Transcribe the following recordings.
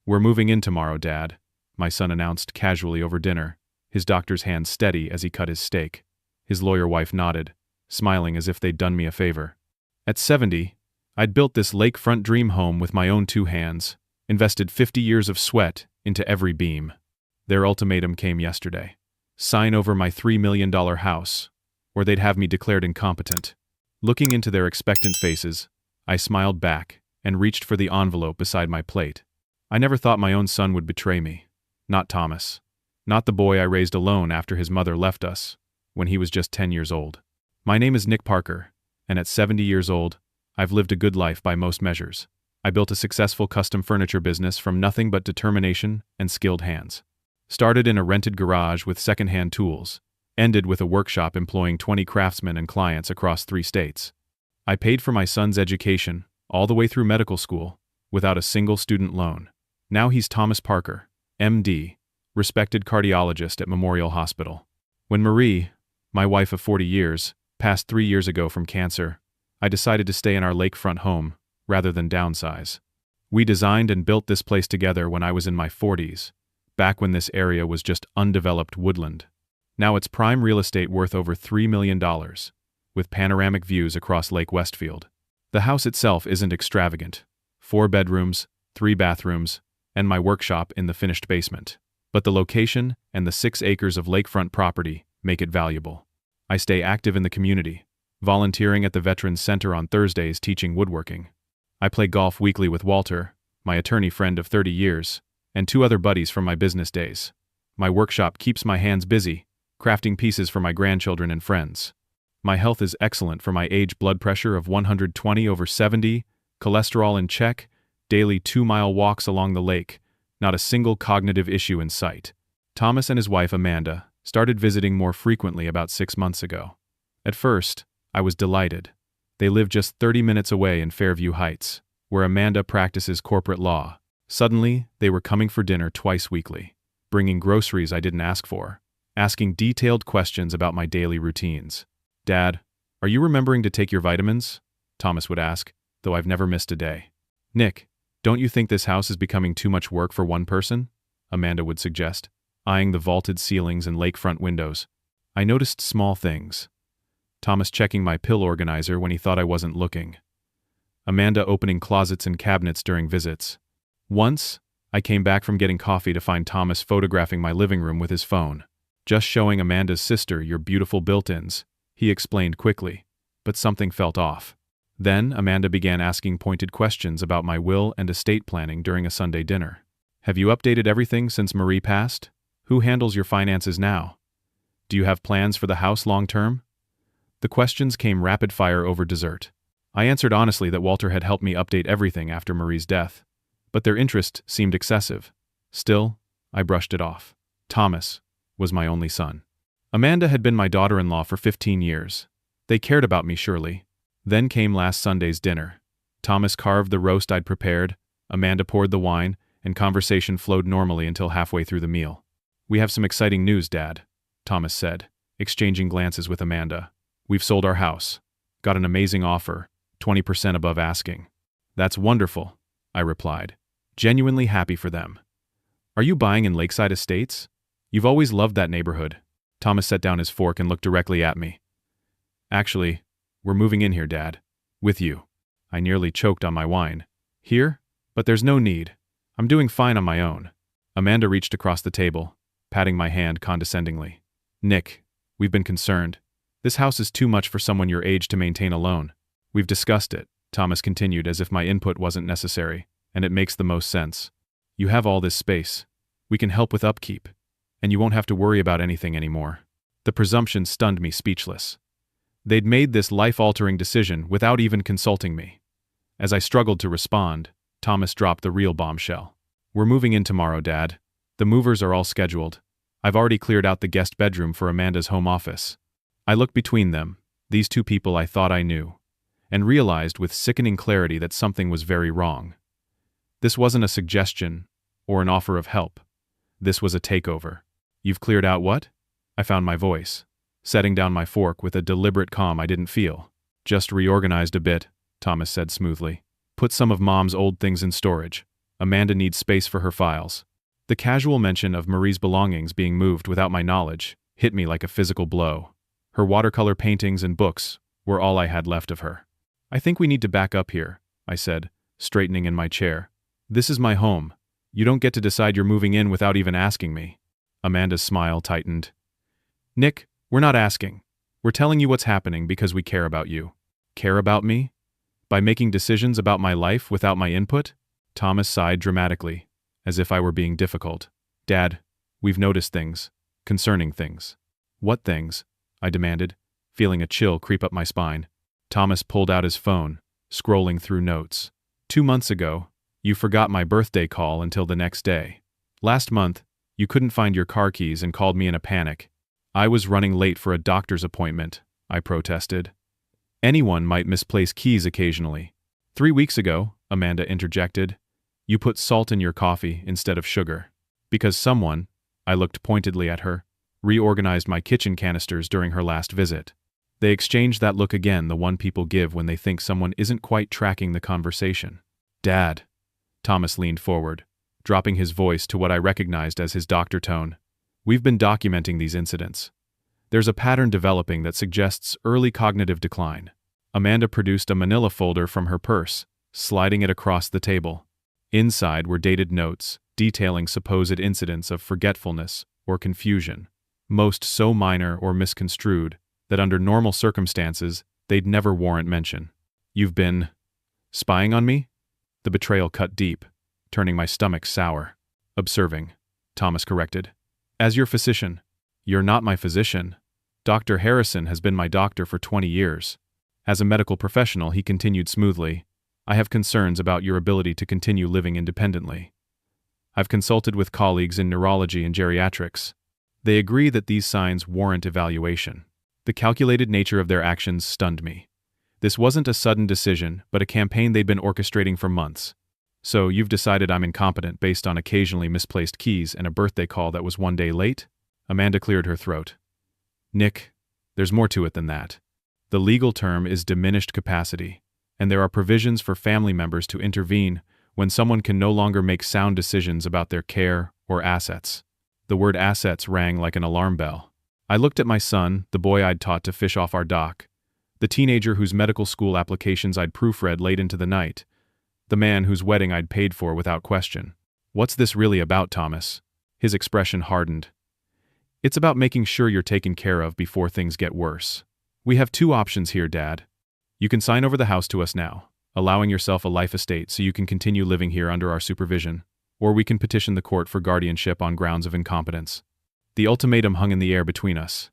"We're moving in tomorrow, Dad," my son announced casually over dinner, his doctor's hand steady as he cut his steak. His lawyer wife nodded, smiling as if they'd done me a favor. At 70, I'd built this lakefront dream home with my own 2 hands, invested 50 years of sweat into every beam. Their ultimatum came yesterday. Sign over my $3 million house, or they'd have me declared incompetent. Looking into their expectant faces, I smiled back and reached for the envelope beside my plate. I never thought my own son would betray me. Not Thomas. Not the boy I raised alone after his mother left us, when he was just 10 years old. My name is Nick Parker, and at 70 years old, I've lived a good life by most measures. I built a successful custom furniture business from nothing but determination and skilled hands. Started in a rented garage with second-hand tools, ended with a workshop employing 20 craftsmen and clients across 3 states. I paid for my son's education, all the way through medical school, without a single student loan. Now he's Thomas Parker, MD, respected cardiologist at Memorial Hospital. When Marie, my wife of 40 years, passed 3 years ago from cancer, I decided to stay in our lakefront home, rather than downsize. We designed and built this place together when I was in my 40s, back when this area was just undeveloped woodland. Now it's prime real estate worth over $3 million, with panoramic views across Lake Westfield. The house itself isn't extravagant. 4 bedrooms, 3 bathrooms, and my workshop in the finished basement. But the location and the 6 acres of lakefront property make it valuable. I stay active in the community, volunteering at the Veterans Center on Thursdays teaching woodworking. I play golf weekly with Walter, my attorney friend of 30 years, and 2 other buddies from my business days. My workshop keeps my hands busy, crafting pieces for my grandchildren and friends. My health is excellent for my age, blood pressure of 120/70, cholesterol in check, daily 2-mile walks along the lake, not a single cognitive issue in sight. Thomas and his wife Amanda started visiting more frequently about 6 months ago. At first, I was delighted. They live just 30 minutes away in Fairview Heights, where Amanda practices corporate law. Suddenly, they were coming for dinner twice weekly, bringing groceries I didn't ask for, asking detailed questions about my daily routines. "Dad, are you remembering to take your vitamins?" Thomas would ask, though I've never missed a day. "Nick, don't you think this house is becoming too much work for one person?" Amanda would suggest, eyeing the vaulted ceilings and lakefront windows. I noticed small things. Thomas checking my pill organizer when he thought I wasn't looking. Amanda opening closets and cabinets during visits. Once, I came back from getting coffee to find Thomas photographing my living room with his phone. "Just showing Amanda's sister your beautiful built-ins," he explained quickly, but something felt off. Then Amanda began asking pointed questions about my will and estate planning during a Sunday dinner. "Have you updated everything since Marie passed? Who handles your finances now? Do you have plans for the house long-term?" The questions came rapid-fire over dessert. I answered honestly that Walter had helped me update everything after Marie's death, but their interest seemed excessive. Still, I brushed it off. Thomas was my only son. Amanda had been my daughter-in-law for 15 years. They cared about me surely. Then came last Sunday's dinner. Thomas carved the roast I'd prepared, Amanda poured the wine, and conversation flowed normally until halfway through the meal. "We have some exciting news, Dad," Thomas said, exchanging glances with Amanda. "We've sold our house. Got an amazing offer, 20% above asking." "That's wonderful," I replied, genuinely happy for them. "Are you buying in Lakeside Estates? You've always loved that neighborhood." Thomas set down his fork and looked directly at me. "Actually, we're moving in here, Dad. With you." I nearly choked on my wine. "Here? But there's no need. I'm doing fine on my own." Amanda reached across the table, patting my hand condescendingly. "Nick, we've been concerned. This house is too much for someone your age to maintain alone. We've discussed it," Thomas continued as if my input wasn't necessary, "and it makes the most sense. You have all this space. We can help with upkeep, and you won't have to worry about anything anymore." The presumption stunned me speechless. They'd made this life-altering decision without even consulting me. As I struggled to respond, Thomas dropped the real bombshell. "We're moving in tomorrow, Dad. The movers are all scheduled. I've already cleared out the guest bedroom for Amanda's home office." I looked between them, these 2 people I thought I knew, and realized with sickening clarity that something was very wrong. This wasn't a suggestion or an offer of help. This was a takeover. "You've cleared out what?" I found my voice, setting down my fork with a deliberate calm I didn't feel. "Just reorganized a bit," Thomas said smoothly. "Put some of Mom's old things in storage. Amanda needs space for her files. The casual mention of Marie's belongings being moved without my knowledge hit me like a physical blow. Her watercolor paintings and books were all I had left of her. I think we need to back up here, I said, straightening in my chair. This is my home. You don't get to decide you're moving in without even asking me. Amanda's smile tightened. Nick, we're not asking. We're telling you what's happening because we care about you. Care about me? By making decisions about my life without my input? Thomas sighed dramatically, as if I were being difficult. Dad, we've noticed things. Concerning things. What things? I demanded, feeling a chill creep up my spine. Thomas pulled out his phone, scrolling through notes. 2 months ago, you forgot my birthday call until the next day. Last month, you couldn't find your car keys and called me in a panic. I was running late for a doctor's appointment, I protested. Anyone might misplace keys occasionally. 3 weeks ago, Amanda interjected, you put salt in your coffee instead of sugar. Because someone, I looked pointedly at her, reorganized my kitchen canisters during her last visit. They exchanged that look again, the one people give when they think someone isn't quite tracking the conversation. Dad. Thomas leaned forward, dropping his voice to what I recognized as his doctor tone. We've been documenting these incidents. There's a pattern developing that suggests early cognitive decline. Amanda produced a manila folder from her purse, sliding it across the table. Inside were dated notes, detailing supposed incidents of forgetfulness or confusion, most so minor or misconstrued that under normal circumstances they'd never warrant mention. You've been spying on me? The betrayal cut deep, turning my stomach sour. Observing, Thomas corrected. As your physician. You're not my physician. Dr. Harrison has been my doctor for 20 years. As a medical professional, he continued smoothly, I have concerns about your ability to continue living independently. I've consulted with colleagues in neurology and geriatrics. They agree that these signs warrant evaluation. The calculated nature of their actions stunned me. This wasn't a sudden decision, but a campaign they'd been orchestrating for months. So you've decided I'm incompetent based on occasionally misplaced keys and a birthday call that was 1 day late? Amanda cleared her throat. Nick, there's more to it than that. The legal term is diminished capacity, and there are provisions for family members to intervene when someone can no longer make sound decisions about their care or assets. The word assets rang like an alarm bell. I looked at my son, the boy I'd taught to fish off our dock, the teenager whose medical school applications I'd proofread late into the night, the man whose wedding I'd paid for without question. What's this really about, Thomas? His expression hardened. It's about making sure you're taken care of before things get worse. We have 2 options here, Dad. You can sign over the house to us now, allowing yourself a life estate so you can continue living here under our supervision, or we can petition the court for guardianship on grounds of incompetence. The ultimatum hung in the air between us.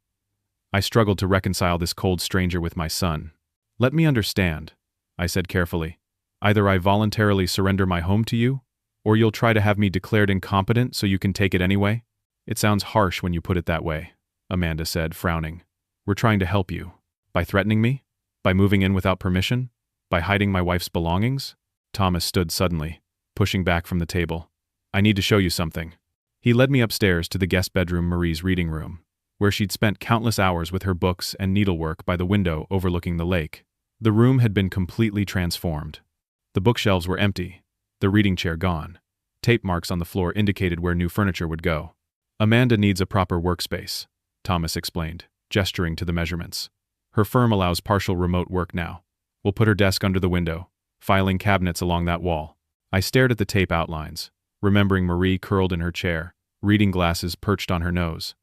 I struggled to reconcile this cold stranger with my son. Let me understand, I said carefully. Either I voluntarily surrender my home to you, or you'll try to have me declared incompetent so you can take it anyway? It sounds harsh when you put it that way, Amanda said, frowning. We're trying to help you. By threatening me? By moving in without permission? By hiding my wife's belongings? Thomas stood suddenly, pushing back from the table. I need to show you something. He led me upstairs to the guest bedroom, Marie's reading room, where she'd spent countless hours with her books and needlework by the window overlooking the lake. The room had been completely transformed. The bookshelves were empty, the reading chair gone. Tape marks on the floor indicated where new furniture would go. Amanda needs a proper workspace, Thomas explained, gesturing to the measurements. Her firm allows partial remote work now. We'll put her desk under the window, filing cabinets along that wall. I stared at the tape outlines, remembering Marie curled in her chair, reading glasses perched on her nose.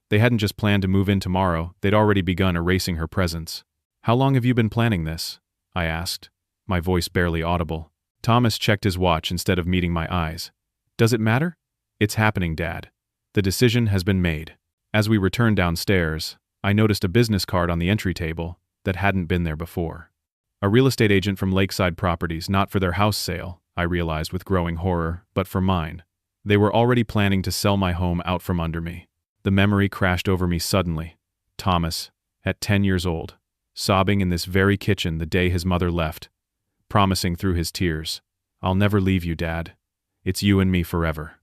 They hadn't just planned to move in tomorrow, they'd already begun erasing her presence. How long have you been planning this? I asked, my voice barely audible. Thomas checked his watch instead of meeting my eyes. Does it matter? It's happening, Dad. The decision has been made. As we returned downstairs, I noticed a business card on the entry table that hadn't been there before. A real estate agent from Lakeside Properties, not for their house sale, I realized with growing horror, but for mine. They were already planning to sell my home out from under me. The memory crashed over me suddenly. Thomas, at 10 years old, sobbing in this very kitchen the day his mother left, promising through his tears, I'll never leave you, Dad. It's you and me forever.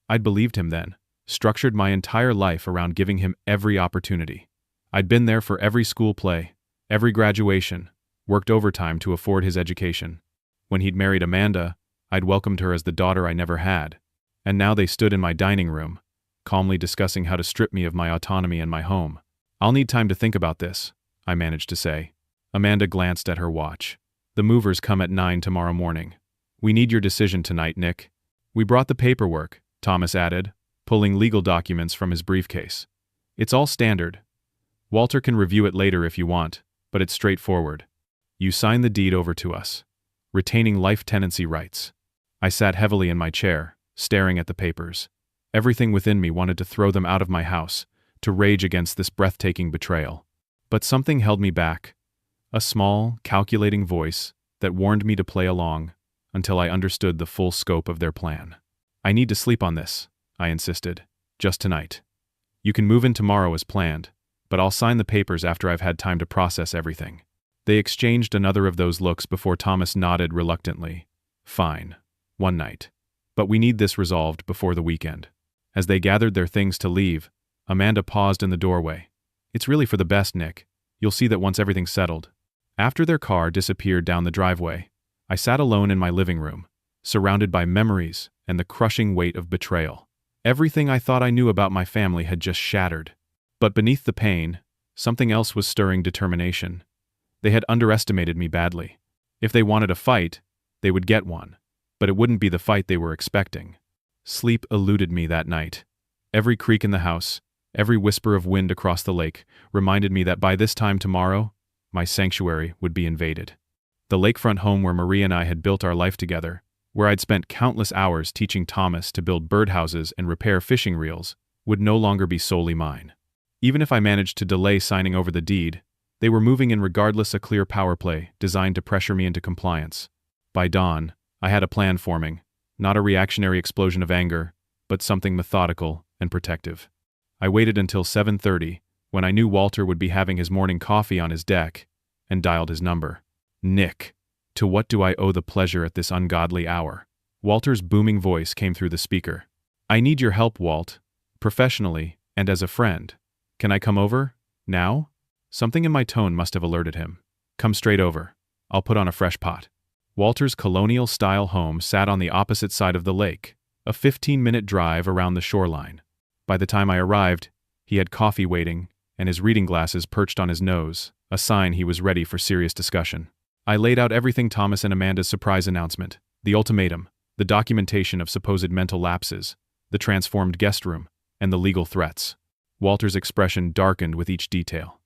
I'd believed him then, structured my entire life around giving him every opportunity. I'd been there for every school play, every graduation, worked overtime to afford his education. When he'd married Amanda, I'd welcomed her as the daughter I never had. And now they stood in my dining room, calmly discussing how to strip me of my autonomy and my home. "I'll need time to think about this," I managed to say. Amanda glanced at her watch. "The movers come at 9 tomorrow morning. We need your decision tonight, Nick." "We brought the paperwork," Thomas added, pulling legal documents from his briefcase. "It's all standard. Walter can review it later if you want, but it's straightforward. You sign the deed over to us, retaining life tenancy rights." I sat heavily in my chair, staring at the papers. Everything within me wanted to throw them out of my house, to rage against this breathtaking betrayal. But something held me back. A small, calculating voice that warned me to play along until I understood the full scope of their plan. "I need to sleep on this," I insisted. "Just tonight. You can move in tomorrow as planned, but I'll sign the papers after I've had time to process everything." They exchanged another of those looks before Thomas nodded reluctantly. "Fine. One night. But we need this resolved before the weekend." As they gathered their things to leave, Amanda paused in the doorway. "It's really for the best, Nick. You'll see that once everything's settled." After their car disappeared down the driveway, I sat alone in my living room, surrounded by memories and the crushing weight of betrayal. Everything I thought I knew about my family had just shattered. But beneath the pain, something else was stirring determination. They had underestimated me badly. If they wanted a fight, they would get one, but it wouldn't be the fight they were expecting. Sleep eluded me that night. Every creak in the house, every whisper of wind across the lake, reminded me that by this time tomorrow, my sanctuary would be invaded. The lakefront home where Maria and I had built our life together, where I'd spent countless hours teaching Thomas to build birdhouses and repair fishing reels, would no longer be solely mine. Even if I managed to delay signing over the deed, they were moving in regardless, a clear power play designed to pressure me into compliance. By dawn, I had a plan forming, not a reactionary explosion of anger, but something methodical and protective. I waited until 7:30, when I knew Walter would be having his morning coffee on his deck, and dialed his number. "Nick, to what do I owe the pleasure at this ungodly hour?" Walter's booming voice came through the speaker. "I need your help, Walt. Professionally, and as a friend. Can I come over? Now?" Something in my tone must have alerted him. "Come straight over. I'll put on a fresh pot." Walter's colonial-style home sat on the opposite side of the lake, a 15-minute drive around the shoreline. By the time I arrived, he had coffee waiting, and his reading glasses perched on his nose, a sign he was ready for serious discussion. I laid out everything: Thomas and Amanda's surprise announcement, the ultimatum, the documentation of supposed mental lapses, the transformed guest room, and the legal threats. Walter's expression darkened with each detail.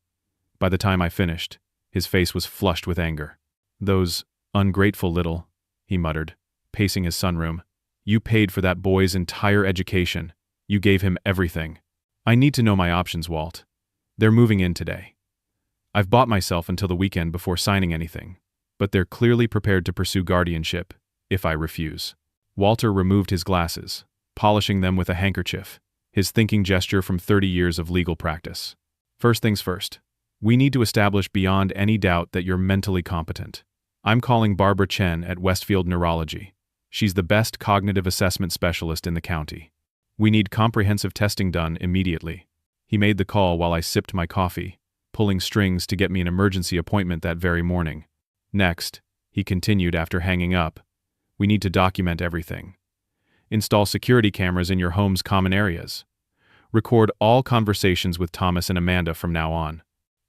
By the time I finished, his face was flushed with anger. "Those ungrateful little," he muttered, pacing his sunroom. "You paid for that boy's entire education. You gave him everything. I need to know my options, Walt. They're moving in today. I've bought myself until the weekend before signing anything, but they're clearly prepared to pursue guardianship if I refuse." Walter removed his glasses, polishing them with a handkerchief, his thinking gesture from 30 years of legal practice. "First things first. We need to establish beyond any doubt that you're mentally competent. I'm calling Barbara Chen at Westfield Neurology. She's the best cognitive assessment specialist in the county. We need comprehensive testing done immediately." He made the call while I sipped my coffee, pulling strings to get me an emergency appointment that very morning. "Next," he continued after hanging up, "we need to document everything. Install security cameras in your home's common areas. Record all conversations with Thomas and Amanda from now on.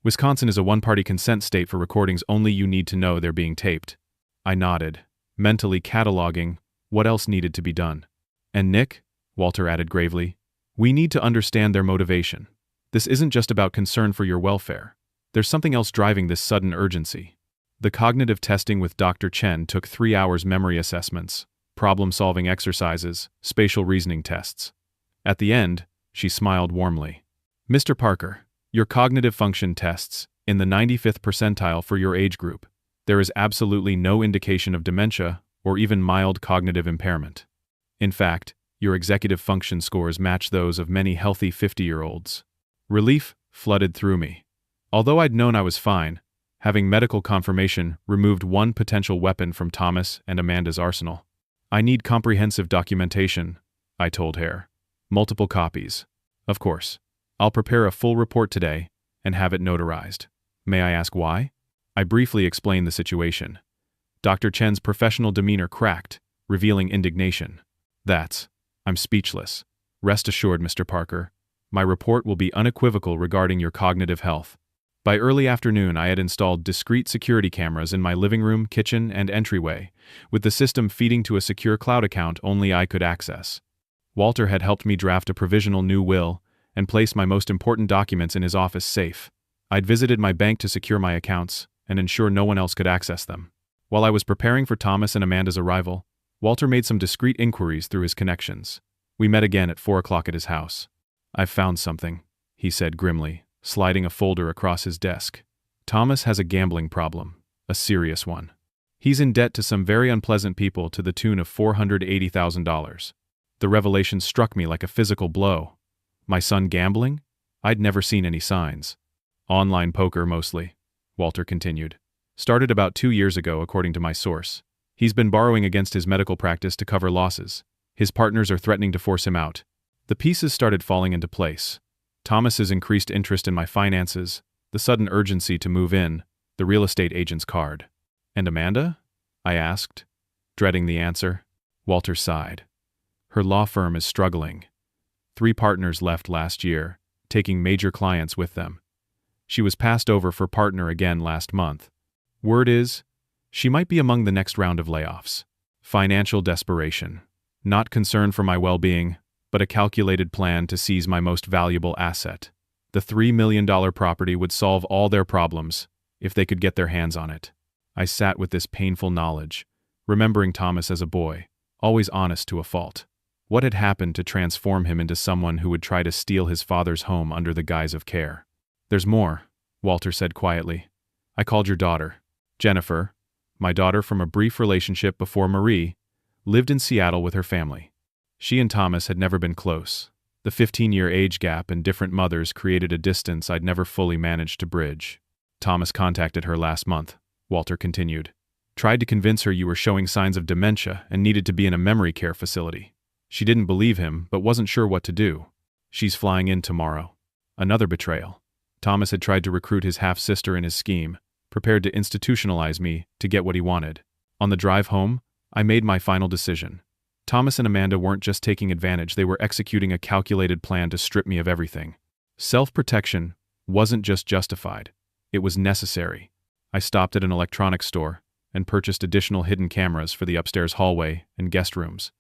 Wisconsin is a one-party consent state for recordings only. You need to know they're being taped." I nodded, mentally cataloging what else needed to be done. "And Nick," Walter added gravely, "we need to understand their motivation. This isn't just about concern for your welfare. There's something else driving this sudden urgency." The cognitive testing with Dr. Chen took 3 hours: memory assessments, problem-solving exercises, spatial reasoning tests. At the end, she smiled warmly. "Mr. Parker, your cognitive function tests in the 95th percentile for your age group. There is absolutely no indication of dementia or even mild cognitive impairment. In fact, your executive function scores match those of many healthy 50-year-olds. Relief flooded through me. Although I'd known I was fine, having medical confirmation removed one potential weapon from Thomas and Amanda's arsenal. "I need comprehensive documentation," I told Hare. "Multiple copies. Of course. I'll prepare a full report today and have it notarized." "May I ask why?" I briefly explained the situation. Dr. Chen's professional demeanor cracked, revealing indignation. I'm speechless. Rest assured, Mr. Parker. My report will be unequivocal regarding your cognitive health. By early afternoon, I had installed discrete security cameras in my living room, kitchen, and entryway, with the system feeding to a secure cloud account only I could access. Walter had helped me draft a provisional new will and place my most important documents in his office safe. I'd visited my bank to secure my accounts and ensure no one else could access them. While I was preparing for Thomas and Amanda's arrival, Walter made some discreet inquiries through his connections. We met again at 4 o'clock at his house. "I've found something," he said grimly, sliding a folder across his desk. "Thomas has a gambling problem, a serious one. He's in debt to some very unpleasant people to the tune of $480,000. The revelation struck me like a physical blow. My son gambling? I'd never seen any signs. Online poker mostly," Walter continued. "Started about 2 years ago, according to my source. He's been borrowing against his medical practice to cover losses. His partners are threatening to force him out. The pieces started falling into place. Thomas's increased interest in my finances, the sudden urgency to move in, the real estate agent's card. And Amanda?" I asked, dreading the answer. Walter sighed. "Her law firm is struggling. 3 partners left last year, taking major clients with them. She was passed over for partner again last month. Word is, she might be among the next round of layoffs. Financial desperation. Not concern for my well-being, but a calculated plan to seize my most valuable asset. The $3 million property would solve all their problems if they could get their hands on it." I sat with this painful knowledge, remembering Thomas as a boy, always honest to a fault. What had happened to transform him into someone who would try to steal his father's home under the guise of care? "There's more," Walter said quietly. "I called your daughter. Jennifer, my daughter from a brief relationship before Marie, lived in Seattle with her family. She and Thomas had never been close. The 15-year age gap and different mothers created a distance I'd never fully managed to bridge. Thomas contacted her last month," Walter continued. "Tried to convince her you were showing signs of dementia and needed to be in a memory care facility. She didn't believe him, but wasn't sure what to do. She's flying in tomorrow." Another betrayal. Thomas had tried to recruit his half-sister in his scheme, prepared to institutionalize me to get what he wanted. On the drive home, I made my final decision. Thomas and Amanda weren't just taking advantage, they were executing a calculated plan to strip me of everything. Self-protection wasn't just justified, it was necessary. I stopped at an electronics store and purchased additional hidden cameras for the upstairs hallway and guest rooms.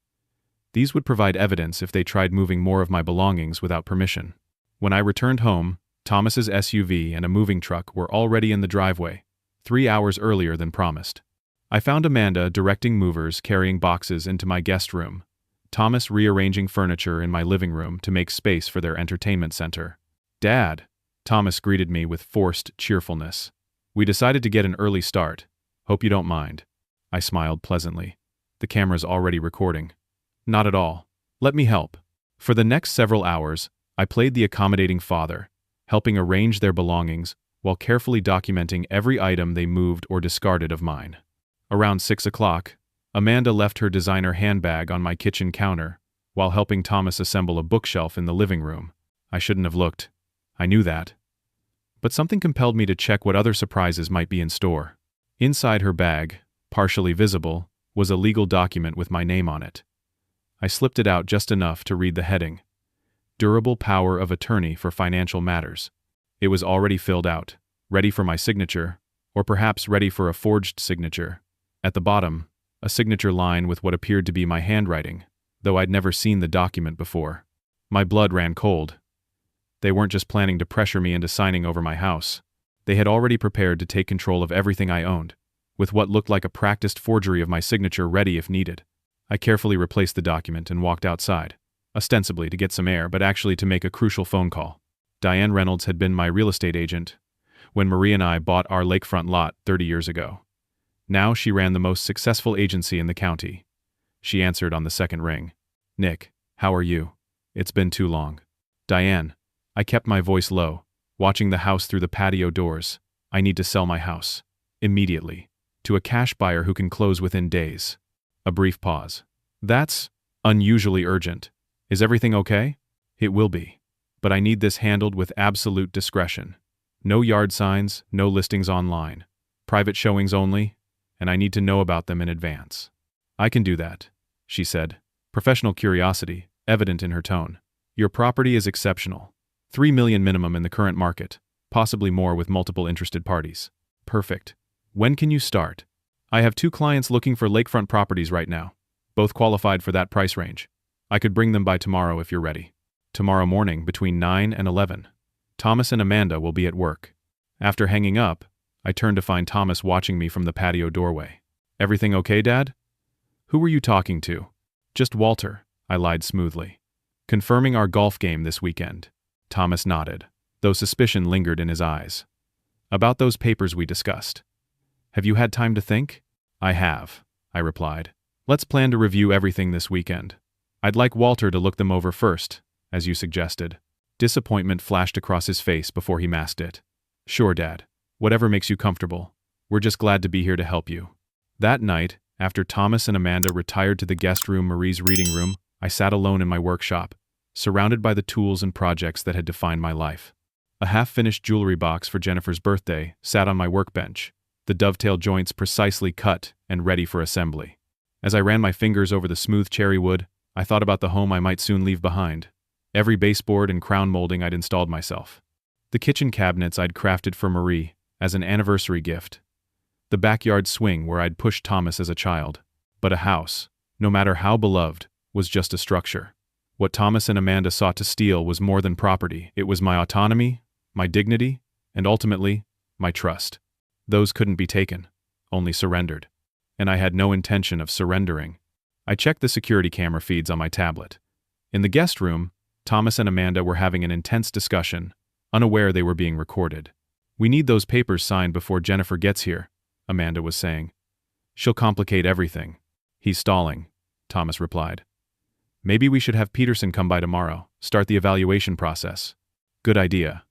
These would provide evidence if they tried moving more of my belongings without permission. When I returned home, Thomas's SUV and a moving truck were already in the driveway, 3 hours earlier than promised. I found Amanda directing movers carrying boxes into my guest room, Thomas rearranging furniture in my living room to make space for their entertainment center. "Dad," Thomas greeted me with forced cheerfulness. "We decided to get an early start. Hope you don't mind." I smiled pleasantly. "The camera's already recording." "Not at all. Let me help." For the next several hours, I played the accommodating father, helping arrange their belongings while carefully documenting every item they moved or discarded of mine. Around 6 o'clock, Amanda left her designer handbag on my kitchen counter while helping Thomas assemble a bookshelf in the living room. I shouldn't have looked. I knew that. But something compelled me to check what other surprises might be in store. Inside her bag, partially visible, was a legal document with my name on it. I slipped it out just enough to read the heading: Durable Power of Attorney for Financial Matters. It was already filled out, ready for my signature, or perhaps ready for a forged signature. At the bottom, a signature line with what appeared to be my handwriting, though I'd never seen the document before. My blood ran cold. They weren't just planning to pressure me into signing over my house. They had already prepared to take control of everything I owned, with what looked like a practiced forgery of my signature ready if needed. I carefully replaced the document and walked outside, ostensibly to get some air, but actually to make a crucial phone call. Diane Reynolds had been my real estate agent when Marie and I bought our lakefront lot 30 years ago. Now she ran the most successful agency in the county. She answered on the second ring. "Nick, how are you? It's been too long." "Diane," I kept my voice low, watching the house through the patio doors. "I need to sell my house. Immediately. To a cash buyer who can close within days." A brief pause. "That's unusually urgent. Is everything okay?" "It will be. But I need this handled with absolute discretion. No yard signs, no listings online. Private showings only, and I need to know about them in advance." "I can do that. she said, professional curiosity evident in her tone. Your property is exceptional. 3 million minimum in the current market, possibly more with multiple interested parties. Perfect. When can you start? I have 2 clients looking for lakefront properties right now, both qualified for that price range. I could bring them by tomorrow if you're ready. Tomorrow morning between 9 and 11. Thomas and Amanda will be at work. After hanging up, I turned to find Thomas watching me from the patio doorway. Everything okay, Dad? Who were you talking to? Just Walter, I lied smoothly. Confirming our golf game this weekend. Thomas nodded, though suspicion lingered in his eyes. About those papers we discussed. Have you had time to think? I have, I replied. Let's plan to review everything this weekend. I'd like Walter to look them over first, as you suggested. Disappointment flashed across his face before he masked it. Sure, Dad. Whatever makes you comfortable. We're just glad to be here to help you. That night, after Thomas and Amanda retired to the guest room, Marie's reading room, I sat alone in my workshop, surrounded by the tools and projects that had defined my life. A half-finished jewelry box for Jennifer's birthday sat on my workbench, the dovetail joints precisely cut and ready for assembly. As I ran my fingers over the smooth cherry wood, I thought about the home I might soon leave behind. Every baseboard and crown molding I'd installed myself. The kitchen cabinets I'd crafted for Marie as an anniversary gift. The backyard swing where I'd pushed Thomas as a child. But a house, no matter how beloved, was just a structure. What Thomas and Amanda sought to steal was more than property. It was my autonomy, my dignity, and ultimately, my trust. Those couldn't be taken, only surrendered. And I had no intention of surrendering. I checked the security camera feeds on my tablet. In the guest room, Thomas and Amanda were having an intense discussion, unaware they were being recorded. We need those papers signed before Jennifer gets here, Amanda was saying. She'll complicate everything. He's stalling, Thomas replied. Maybe we should have Peterson come by tomorrow, start the evaluation process. Good idea.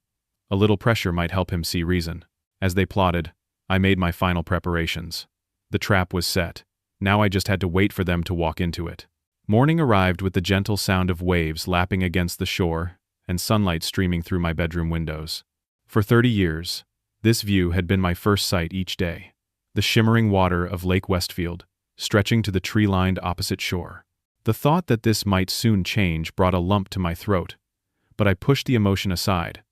A little pressure might help him see reason. As they plotted, I made my final preparations. The trap was set. Now I just had to wait for them to walk into it. Morning arrived with the gentle sound of waves lapping against the shore and sunlight streaming through my bedroom windows. For 30 years, this view had been my first sight each day. The shimmering water of Lake Westfield, stretching to the tree-lined opposite shore. The thought that this might soon change brought a lump to my throat, but I pushed the emotion aside.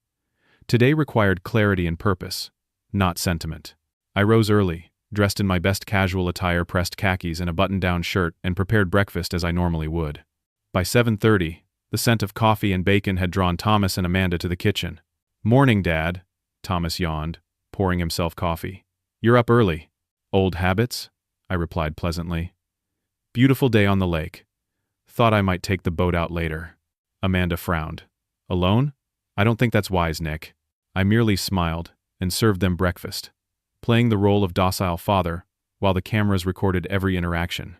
Today required clarity and purpose, not sentiment. I rose early, dressed in my best casual attire, pressed khakis and a button-down shirt, and prepared breakfast as I normally would. By 7:30, the scent of coffee and bacon had drawn Thomas and Amanda to the kitchen. Morning, Dad, Thomas yawned, pouring himself coffee. You're up early. Old habits? I replied pleasantly. Beautiful day on the lake. Thought I might take the boat out later. Amanda frowned. Alone? I don't think that's wise, Nick. I merely smiled and served them breakfast, playing the role of docile father while the cameras recorded every interaction.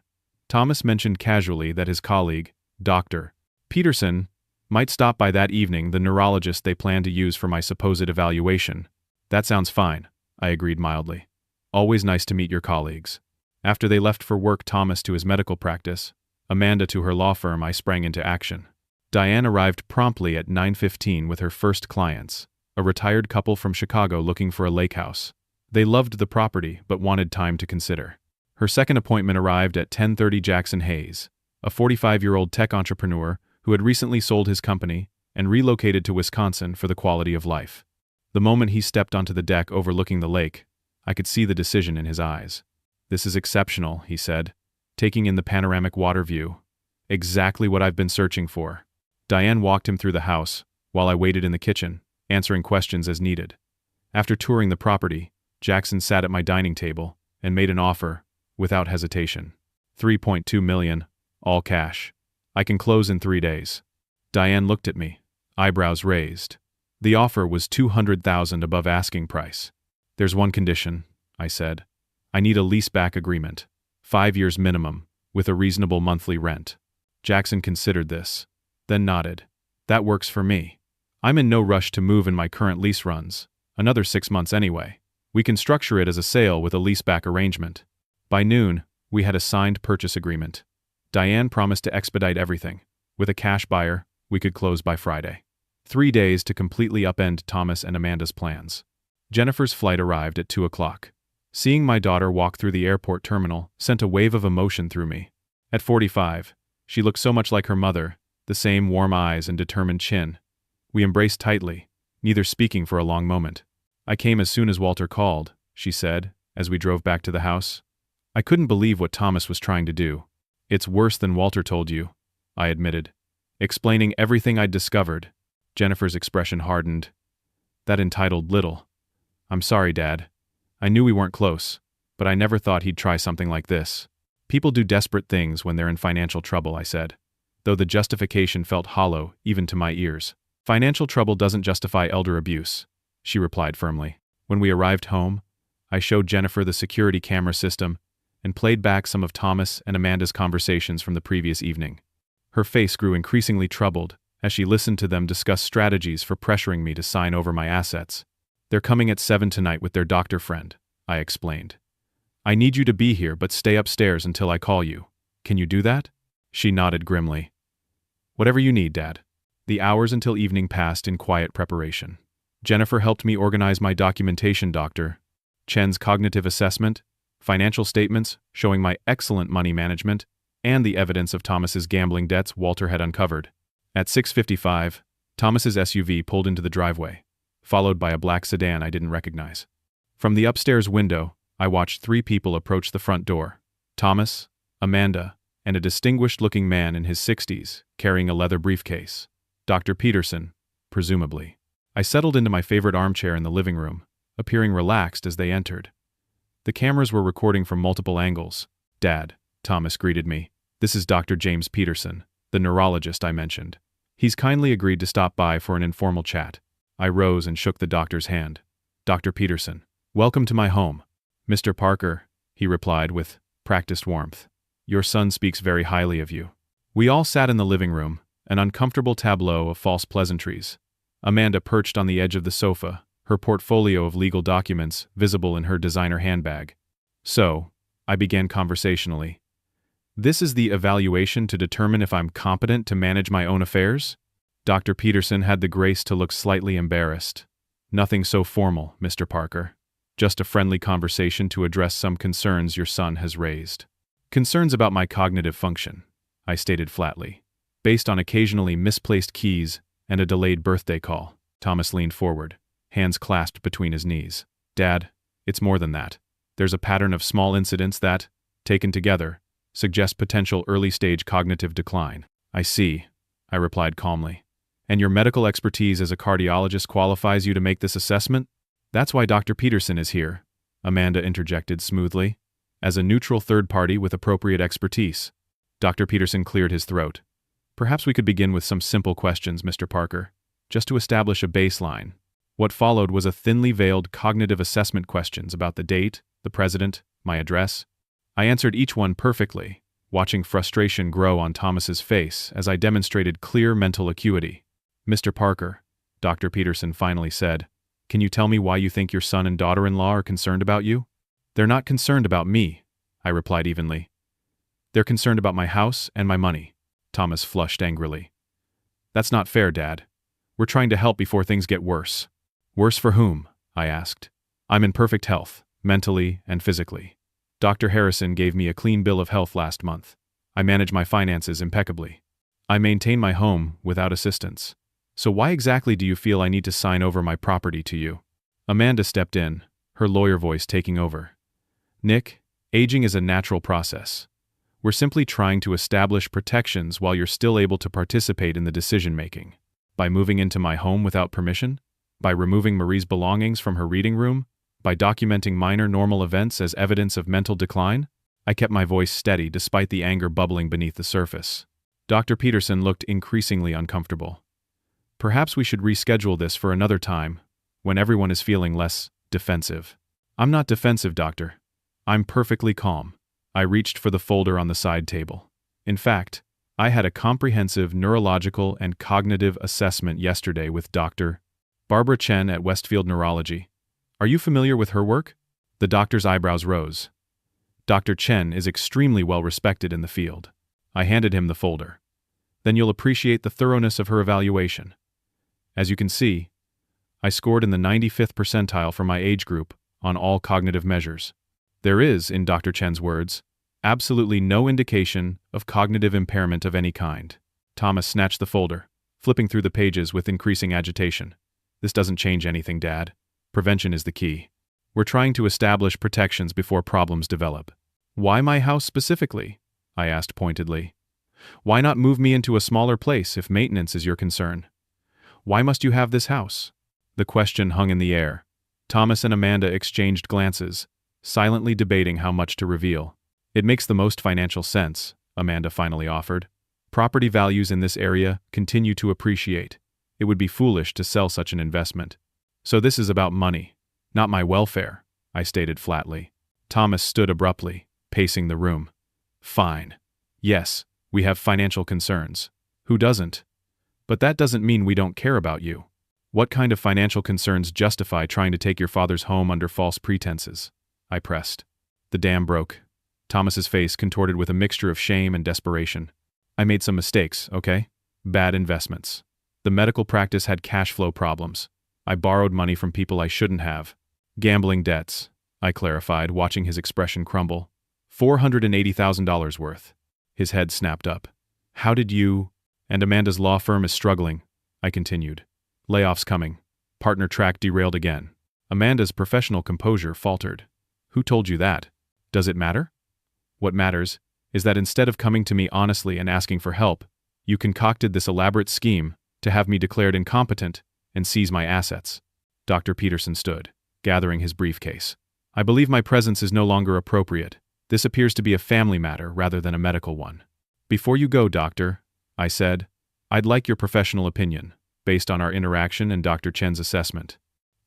Thomas mentioned casually that his colleague, Dr. Peterson, might stop by that evening, the neurologist they planned to use for my supposed evaluation. That sounds fine, I agreed mildly. Always nice to meet your colleagues. After they left for work, Thomas to his medical practice, Amanda to her law firm, I sprang into action. Diane arrived promptly at 9:15 with her first clients, a retired couple from Chicago looking for a lake house. They loved the property but wanted time to consider. Her second appointment arrived at 10:30. Jackson Hayes, a 45-year-old tech entrepreneur who had recently sold his company and relocated to Wisconsin for the quality of life. The moment he stepped onto the deck overlooking the lake, I could see the decision in his eyes. This is exceptional, he said, taking in the panoramic water view. Exactly what I've been searching for. Diane walked him through the house, while I waited in the kitchen, answering questions as needed. After touring the property, Jackson sat at my dining table and made an offer, without hesitation. $3.2 million, all cash. I can close in 3 days. Diane looked at me, eyebrows raised. The offer was $200,000 above asking price. There's one condition, I said. I need a leaseback agreement, 5 years minimum, with a reasonable monthly rent. Jackson considered this, then nodded. That works for me. I'm in no rush to move and my current lease runs, another 6 months anyway. We can structure it as a sale with a leaseback arrangement. By noon, we had a signed purchase agreement. Diane promised to expedite everything. With a cash buyer, we could close by Friday. 3 days to completely upend Thomas and Amanda's plans. Jennifer's flight arrived at 2 o'clock. Seeing my daughter walk through the airport terminal sent a wave of emotion through me. At 45, she looked so much like her mother, the same warm eyes and determined chin. We embraced tightly, neither speaking for a long moment. "I came as soon as Walter called," she said, as we drove back to the house. "I couldn't believe what Thomas was trying to do." "It's worse than Walter told you," I admitted, explaining everything I'd discovered. Jennifer's expression hardened. "That entitled little. I'm sorry, Dad. I knew we weren't close, but I never thought he'd try something like this." "People do desperate things when they're in financial trouble," I said, though the justification felt hollow even to my ears. "Financial trouble doesn't justify elder abuse," she replied firmly. When we arrived home, I showed Jennifer the security camera system and played back some of Thomas and Amanda's conversations from the previous evening. Her face grew increasingly troubled as she listened to them discuss strategies for pressuring me to sign over my assets. "They're coming at 7 tonight with their doctor friend," I explained. "I need you to be here but stay upstairs until I call you. Can you do that?" She nodded grimly. "Whatever you need, Dad." The hours until evening passed in quiet preparation. Jennifer helped me organize my documentation, Dr. Chen's cognitive assessment, financial statements showing my excellent money management, and the evidence of Thomas's gambling debts Walter had uncovered. At 6:55, Thomas's SUV pulled into the driveway, followed by a black sedan I didn't recognize. From the upstairs window, I watched 3 people approach the front door: Thomas, Amanda, and a distinguished-looking man in his 60s, carrying a leather briefcase. Dr. Peterson, presumably. I settled into my favorite armchair in the living room, appearing relaxed as they entered. The cameras were recording from multiple angles. "Dad," Thomas greeted me. "This is Dr. James Peterson, the neurologist I mentioned. He's kindly agreed to stop by for an informal chat." I rose and shook the doctor's hand. "Dr. Peterson, welcome to my home." "Mr. Parker," he replied with practiced warmth. "Your son speaks very highly of you." We all sat in the living room, an uncomfortable tableau of false pleasantries. Amanda perched on the edge of the sofa, her portfolio of legal documents visible in her designer handbag. "So," I began conversationally, "this is the evaluation to determine if I'm competent to manage my own affairs?" Dr. Peterson had the grace to look slightly embarrassed. "Nothing so formal, Mr. Parker. Just a friendly conversation to address some concerns your son has raised." "Concerns about my cognitive function," I stated flatly, "based on occasionally misplaced keys and a delayed birthday call." Thomas leaned forward, hands clasped between his knees. "Dad, it's more than that. There's a pattern of small incidents that, taken together, suggest potential early-stage cognitive decline." "I see," I replied calmly. "And your medical expertise as a cardiologist qualifies you to make this assessment?" "That's why Dr. Peterson is here," Amanda interjected smoothly, "as a neutral third party with appropriate expertise." Dr. Peterson cleared his throat. "Perhaps we could begin with some simple questions, Mr. Parker, just to establish a baseline." What followed was a thinly veiled cognitive assessment questions about the date, the president, my address. I answered each one perfectly, watching frustration grow on Thomas's face as I demonstrated clear mental acuity. "Mr. Parker," Dr. Peterson finally said, "can you tell me why you think your son and daughter-in-law are concerned about you?" "They're not concerned about me," I replied evenly. "They're concerned about my house and my money." Thomas flushed angrily. "That's not fair, Dad. We're trying to help before things get worse." "Worse for whom?" I asked. "I'm in perfect health, mentally and physically. Dr. Harrison gave me a clean bill of health last month. I manage my finances impeccably. I maintain my home without assistance. So why exactly do you feel I need to sign over my property to you?" Amanda stepped in, her lawyer voice taking over. "Nick, aging is a natural process. We're simply trying to establish protections while you're still able to participate in the decision-making. By moving into my home without permission? By removing Marie's belongings from her reading room? By documenting minor normal events as evidence of mental decline?" I kept my voice steady despite the anger bubbling beneath the surface. Dr. Peterson looked increasingly uncomfortable. "Perhaps we should reschedule this for another time, when everyone is feeling less defensive." "I'm not defensive, doctor. I'm perfectly calm." I reached for the folder on the side table. In fact, I had a comprehensive neurological and cognitive assessment yesterday with Dr. Barbara Chen at Westfield Neurology. Are you familiar with her work? The doctor's eyebrows rose. Dr. Chen is extremely well respected in the field. I handed him the folder. "Then you'll appreciate the thoroughness of her evaluation. As you can see, I scored in the 95th percentile for my age group on all cognitive measures. There is, in Dr. Chen's words, Absolutely no indication of cognitive impairment of any kind. Thomas snatched the folder, flipping through the pages with increasing agitation. This doesn't change anything, Dad. Prevention is the key. We're trying to establish protections before problems develop. Why my house specifically? I asked pointedly. Why not move me into a smaller place if maintenance is your concern? Why must you have this house? The question hung in the air. Thomas and Amanda exchanged glances, silently debating how much to reveal. It makes the most financial sense, Amanda finally offered. Property values in this area continue to appreciate. It would be foolish to sell such an investment. So this is about money, not my welfare, I stated flatly. Thomas stood abruptly, pacing the room. Fine. Yes, we have financial concerns. Who doesn't? But that doesn't mean we don't care about you. What kind of financial concerns justify trying to take your father's home under false pretenses? I pressed. The dam broke. Thomas's face contorted with a mixture of shame and desperation. I made some mistakes, okay? Bad investments. The medical practice had cash flow problems. I borrowed money from people I shouldn't have. Gambling debts, I clarified, watching his expression crumble. $480,000 worth. His head snapped up. How did you... And Amanda's law firm is struggling, I continued. Layoffs coming. Partner track derailed again. Amanda's professional composure faltered. Who told you that? Does it matter? What matters is that instead of coming to me honestly and asking for help, you concocted this elaborate scheme to have me declared incompetent and seize my assets. Dr. Peterson stood, gathering his briefcase. I believe my presence is no longer appropriate. This appears to be a family matter rather than a medical one. Before you go, doctor, I said, I'd like your professional opinion, based on our interaction and Dr. Chen's assessment.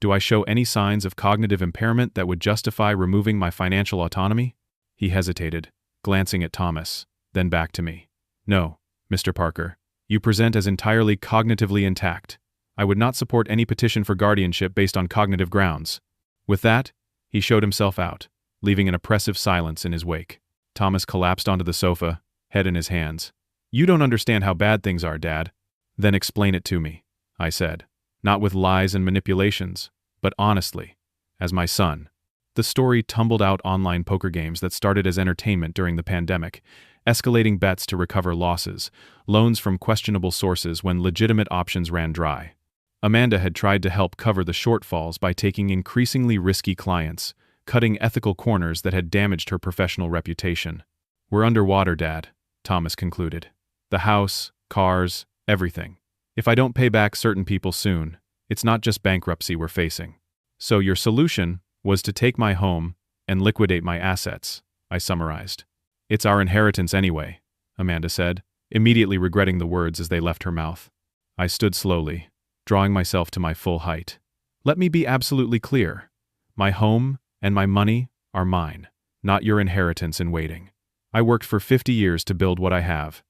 Do I show any signs of cognitive impairment that would justify removing my financial autonomy? He hesitated, glancing at Thomas, then back to me. No, Mr. Parker, you present as entirely cognitively intact. I would not support any petition for guardianship based on cognitive grounds. With that, he showed himself out, leaving an oppressive silence in his wake. Thomas collapsed onto the sofa, head in his hands. You don't understand how bad things are, Dad. Then explain it to me, I said, not with lies and manipulations, but honestly, as my son. The story tumbled out online poker games that started as entertainment during the pandemic, escalating bets to recover losses, loans from questionable sources when legitimate options ran dry. Amanda had tried to help cover the shortfalls by taking increasingly risky clients, cutting ethical corners that had damaged her professional reputation. We're underwater, Dad, Thomas concluded. The house, cars, everything. If I don't pay back certain people soon, it's not just bankruptcy we're facing. So your solution was to take my home and liquidate my assets, I summarized. It's our inheritance anyway, Amanda said, immediately regretting the words as they left her mouth. I stood slowly, drawing myself to my full height. Let me be absolutely clear. My home and my money are mine, not your inheritance in waiting. I worked for 50 years to build what I have.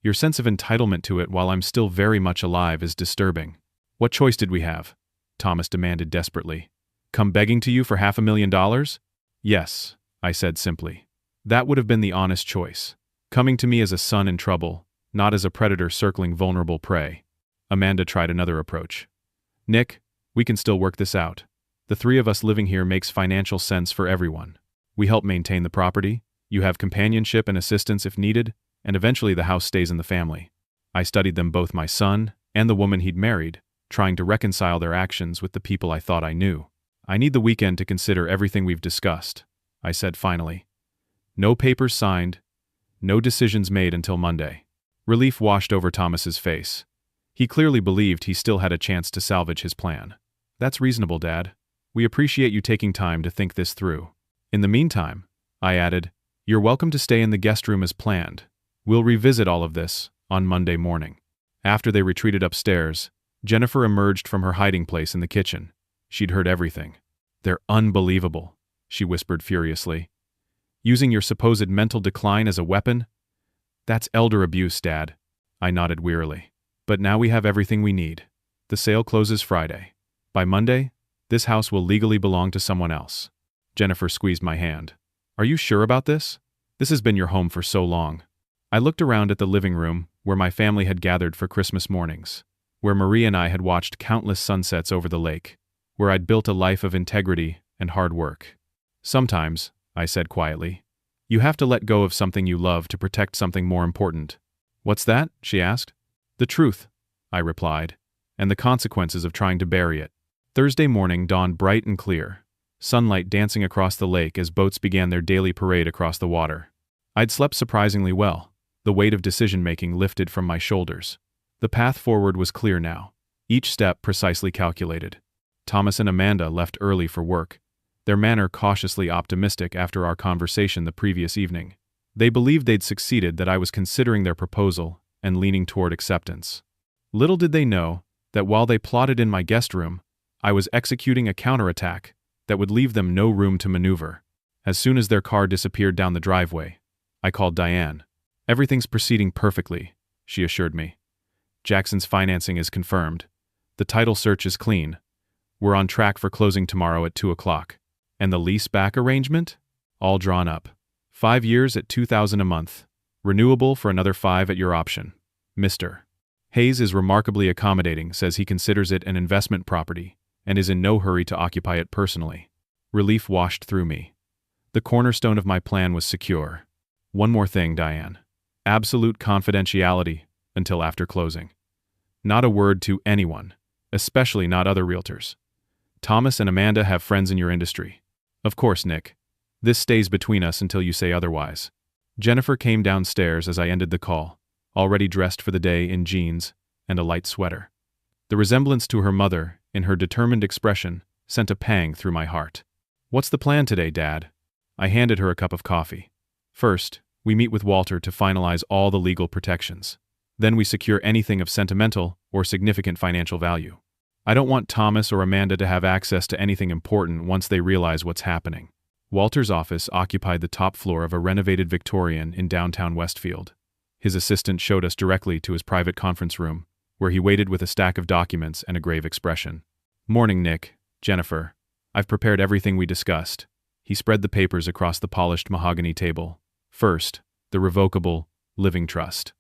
Your sense of entitlement to it while I'm still very much alive is disturbing. What choice did we have? Thomas demanded desperately. Come begging to you for $500,000? Yes, I said simply. That would have been the honest choice. Coming to me as a son in trouble, not as a predator circling vulnerable prey. Amanda tried another approach. Nick, we can still work this out. The three of us living here makes financial sense for everyone. We help maintain the property, you have companionship and assistance if needed, and eventually the house stays in the family. I studied them both, my son and the woman he'd married, trying to reconcile their actions with the people I thought I knew. I need the weekend to consider everything we've discussed, I said finally. No papers signed, no decisions made until Monday. Relief washed over Thomas's face. He clearly believed he still had a chance to salvage his plan. That's reasonable, Dad. We appreciate you taking time to think this through. In the meantime, I added, you're welcome to stay in the guest room as planned. We'll revisit all of this on Monday morning. After they retreated upstairs, Jennifer emerged from her hiding place in the kitchen. She'd heard everything. They're unbelievable, she whispered furiously. Using your supposed mental decline as a weapon? That's elder abuse, Dad. I nodded wearily. But now we have everything we need. The sale closes Friday. By Monday, this house will legally belong to someone else. Jennifer squeezed my hand. Are you sure about this? This has been your home for so long. I looked around at the living room where my family had gathered for Christmas mornings, where Marie and I had watched countless sunsets over the lake, where I'd built a life of integrity and hard work. Sometimes, I said quietly, You have to let go of something you love to protect something more important. What's that? She asked. The truth, I replied, and the consequences of trying to bury it. Thursday morning dawned bright and clear, sunlight dancing across the lake as boats began their daily parade across the water. I'd slept surprisingly well, the weight of decision-making lifted from my shoulders. The path forward was clear now, each step precisely calculated. Thomas and Amanda left early for work, their manner cautiously optimistic after our conversation the previous evening. They believed they'd succeeded, that I was considering their proposal and leaning toward acceptance. Little did they know that while they plotted in my guest room, I was executing a counterattack that would leave them no room to maneuver. As soon as their car disappeared down the driveway, I called Diane. Everything's proceeding perfectly, she assured me. Jackson's financing is confirmed. The title search is clean. We're on track for closing tomorrow at 2 o'clock. And the lease-back arrangement? All drawn up. 5 years at $2,000 a month. Renewable for another 5 at your option. Mr. Hayes is remarkably accommodating, says he considers it an investment property, and is in no hurry to occupy it personally. Relief washed through me. The cornerstone of my plan was secure. One more thing, Diane. Absolute confidentiality until after closing. Not a word to anyone, especially not other realtors. Thomas and Amanda have friends in your industry. Of course, Nick. This stays between us until you say otherwise. Jennifer came downstairs as I ended the call, already dressed for the day in jeans and a light sweater. The resemblance to her mother, in her determined expression, sent a pang through my heart. What's the plan today, Dad? I handed her a cup of coffee. First, we meet with Walter to finalize all the legal protections. Then we secure anything of sentimental or significant financial value. I don't want Thomas or Amanda to have access to anything important once they realize what's happening. Walter's office occupied the top floor of a renovated Victorian in downtown Westfield. His assistant showed us directly to his private conference room, where he waited with a stack of documents and a grave expression. Morning, Nick, Jennifer. I've prepared everything we discussed. He spread the papers across the polished mahogany table. First, the revocable living trust.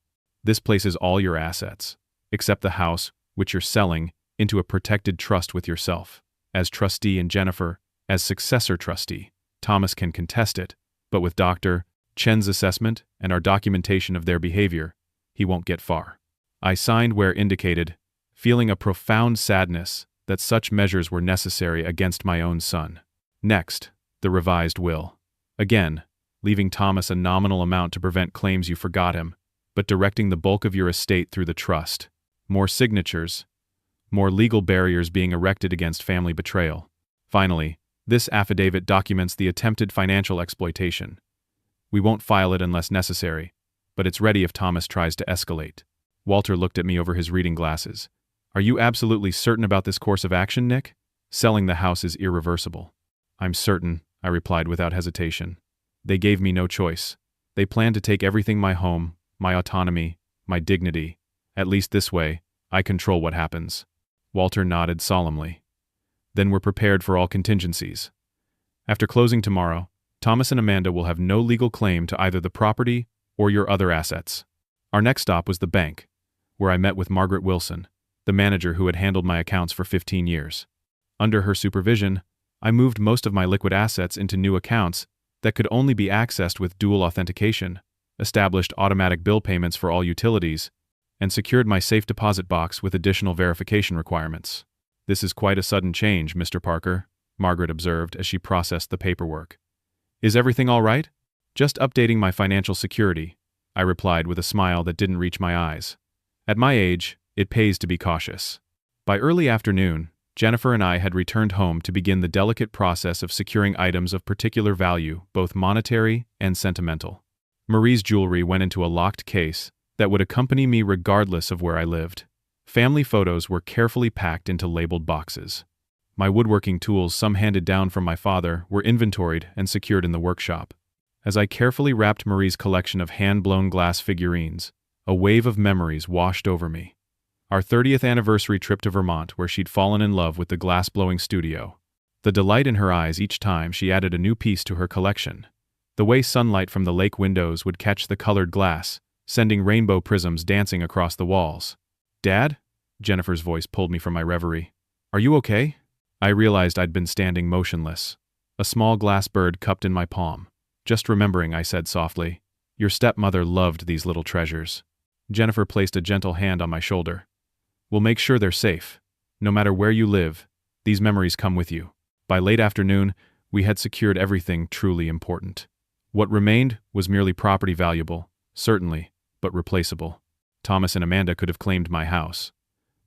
This places all your assets, except the house, which you're selling, into a protected trust with yourself. As trustee and Jennifer, as successor trustee, Thomas can contest it, but with Dr. Chen's assessment and our documentation of their behavior, he won't get far. I signed where indicated, feeling a profound sadness that such measures were necessary against my own son. Next, the revised will. Again, leaving Thomas a nominal amount to prevent claims you forgot him, but directing the bulk of your estate through the trust. More signatures, more legal barriers being erected against family betrayal. Finally, this affidavit documents the attempted financial exploitation. We won't file it unless necessary, but it's ready if Thomas tries to escalate. Walter looked at me over his reading glasses. Are you absolutely certain about this course of action, Nick? Selling the house is irreversible. I'm certain, I replied without hesitation. They gave me no choice. They plan to take everything: my home, my autonomy, my dignity. At least this way, I control what happens. Walter nodded solemnly. Then we're prepared for all contingencies. After closing tomorrow, Thomas and Amanda will have no legal claim to either the property or your other assets. Our next stop was the bank, where I met with Margaret Wilson, the manager who had handled my accounts for 15 years. Under her supervision, I moved most of my liquid assets into new accounts that could only be accessed with dual authentication, established automatic bill payments for all utilities, and secured my safe deposit box with additional verification requirements. This is quite a sudden change, Mr. Parker, Margaret observed as she processed the paperwork. Is everything all right? Just updating my financial security, I replied with a smile that didn't reach my eyes. At my age, it pays to be cautious. By early afternoon, Jennifer and I had returned home to begin the delicate process of securing items of particular value, both monetary and sentimental. Marie's jewelry went into a locked case that would accompany me regardless of where I lived. Family photos were carefully packed into labeled boxes. My woodworking tools, some handed down from my father, were inventoried and secured in the workshop. As I carefully wrapped Marie's collection of hand-blown glass figurines, a wave of memories washed over me. Our 30th anniversary trip to Vermont, where she'd fallen in love with the glass-blowing studio. The delight in her eyes each time she added a new piece to her collection. The way sunlight from the lake windows would catch the colored glass, sending rainbow prisms dancing across the walls. Dad? Jennifer's voice pulled me from my reverie. Are you okay? I realized I'd been standing motionless, a small glass bird cupped in my palm. Just remembering, I said softly. Your stepmother loved these little treasures. Jennifer placed a gentle hand on my shoulder. We'll make sure they're safe. No matter where you live, these memories come with you. By late afternoon, we had secured everything truly important. What remained was merely property valuable, certainly, but replaceable. Thomas and Amanda could have claimed my house,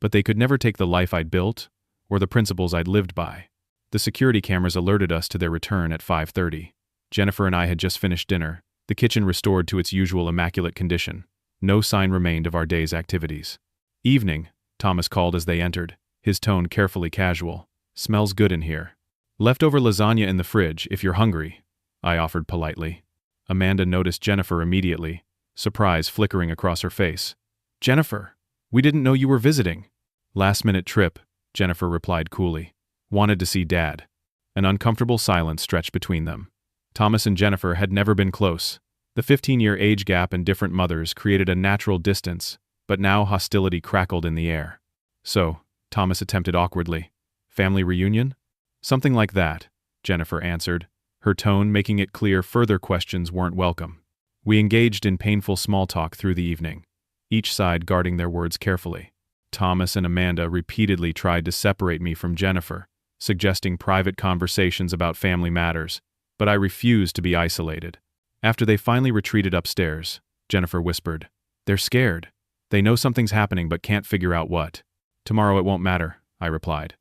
but they could never take the life I'd built or the principles I'd lived by. The security cameras alerted us to their return at 5:30. Jennifer and I had just finished dinner, the kitchen restored to its usual immaculate condition. No sign remained of our day's activities. Evening, Thomas called as they entered, his tone carefully casual. Smells good in here. Leftover lasagna in the fridge if you're hungry, I offered politely. Amanda noticed Jennifer immediately, surprise flickering across her face. Jennifer, we didn't know you were visiting. Last-minute trip, Jennifer replied coolly. Wanted to see Dad. An uncomfortable silence stretched between them. Thomas and Jennifer had never been close. The 15-year age gap and different mothers created a natural distance, but now hostility crackled in the air. So, Thomas attempted awkwardly. Family reunion? Something like that, Jennifer answered, her tone making it clear further questions weren't welcome. We engaged in painful small talk through the evening, each side guarding their words carefully. Thomas and Amanda repeatedly tried to separate me from Jennifer, suggesting private conversations about family matters, but I refused to be isolated. After they finally retreated upstairs, Jennifer whispered, They're scared. They know something's happening but can't figure out what. Tomorrow it won't matter, I replied.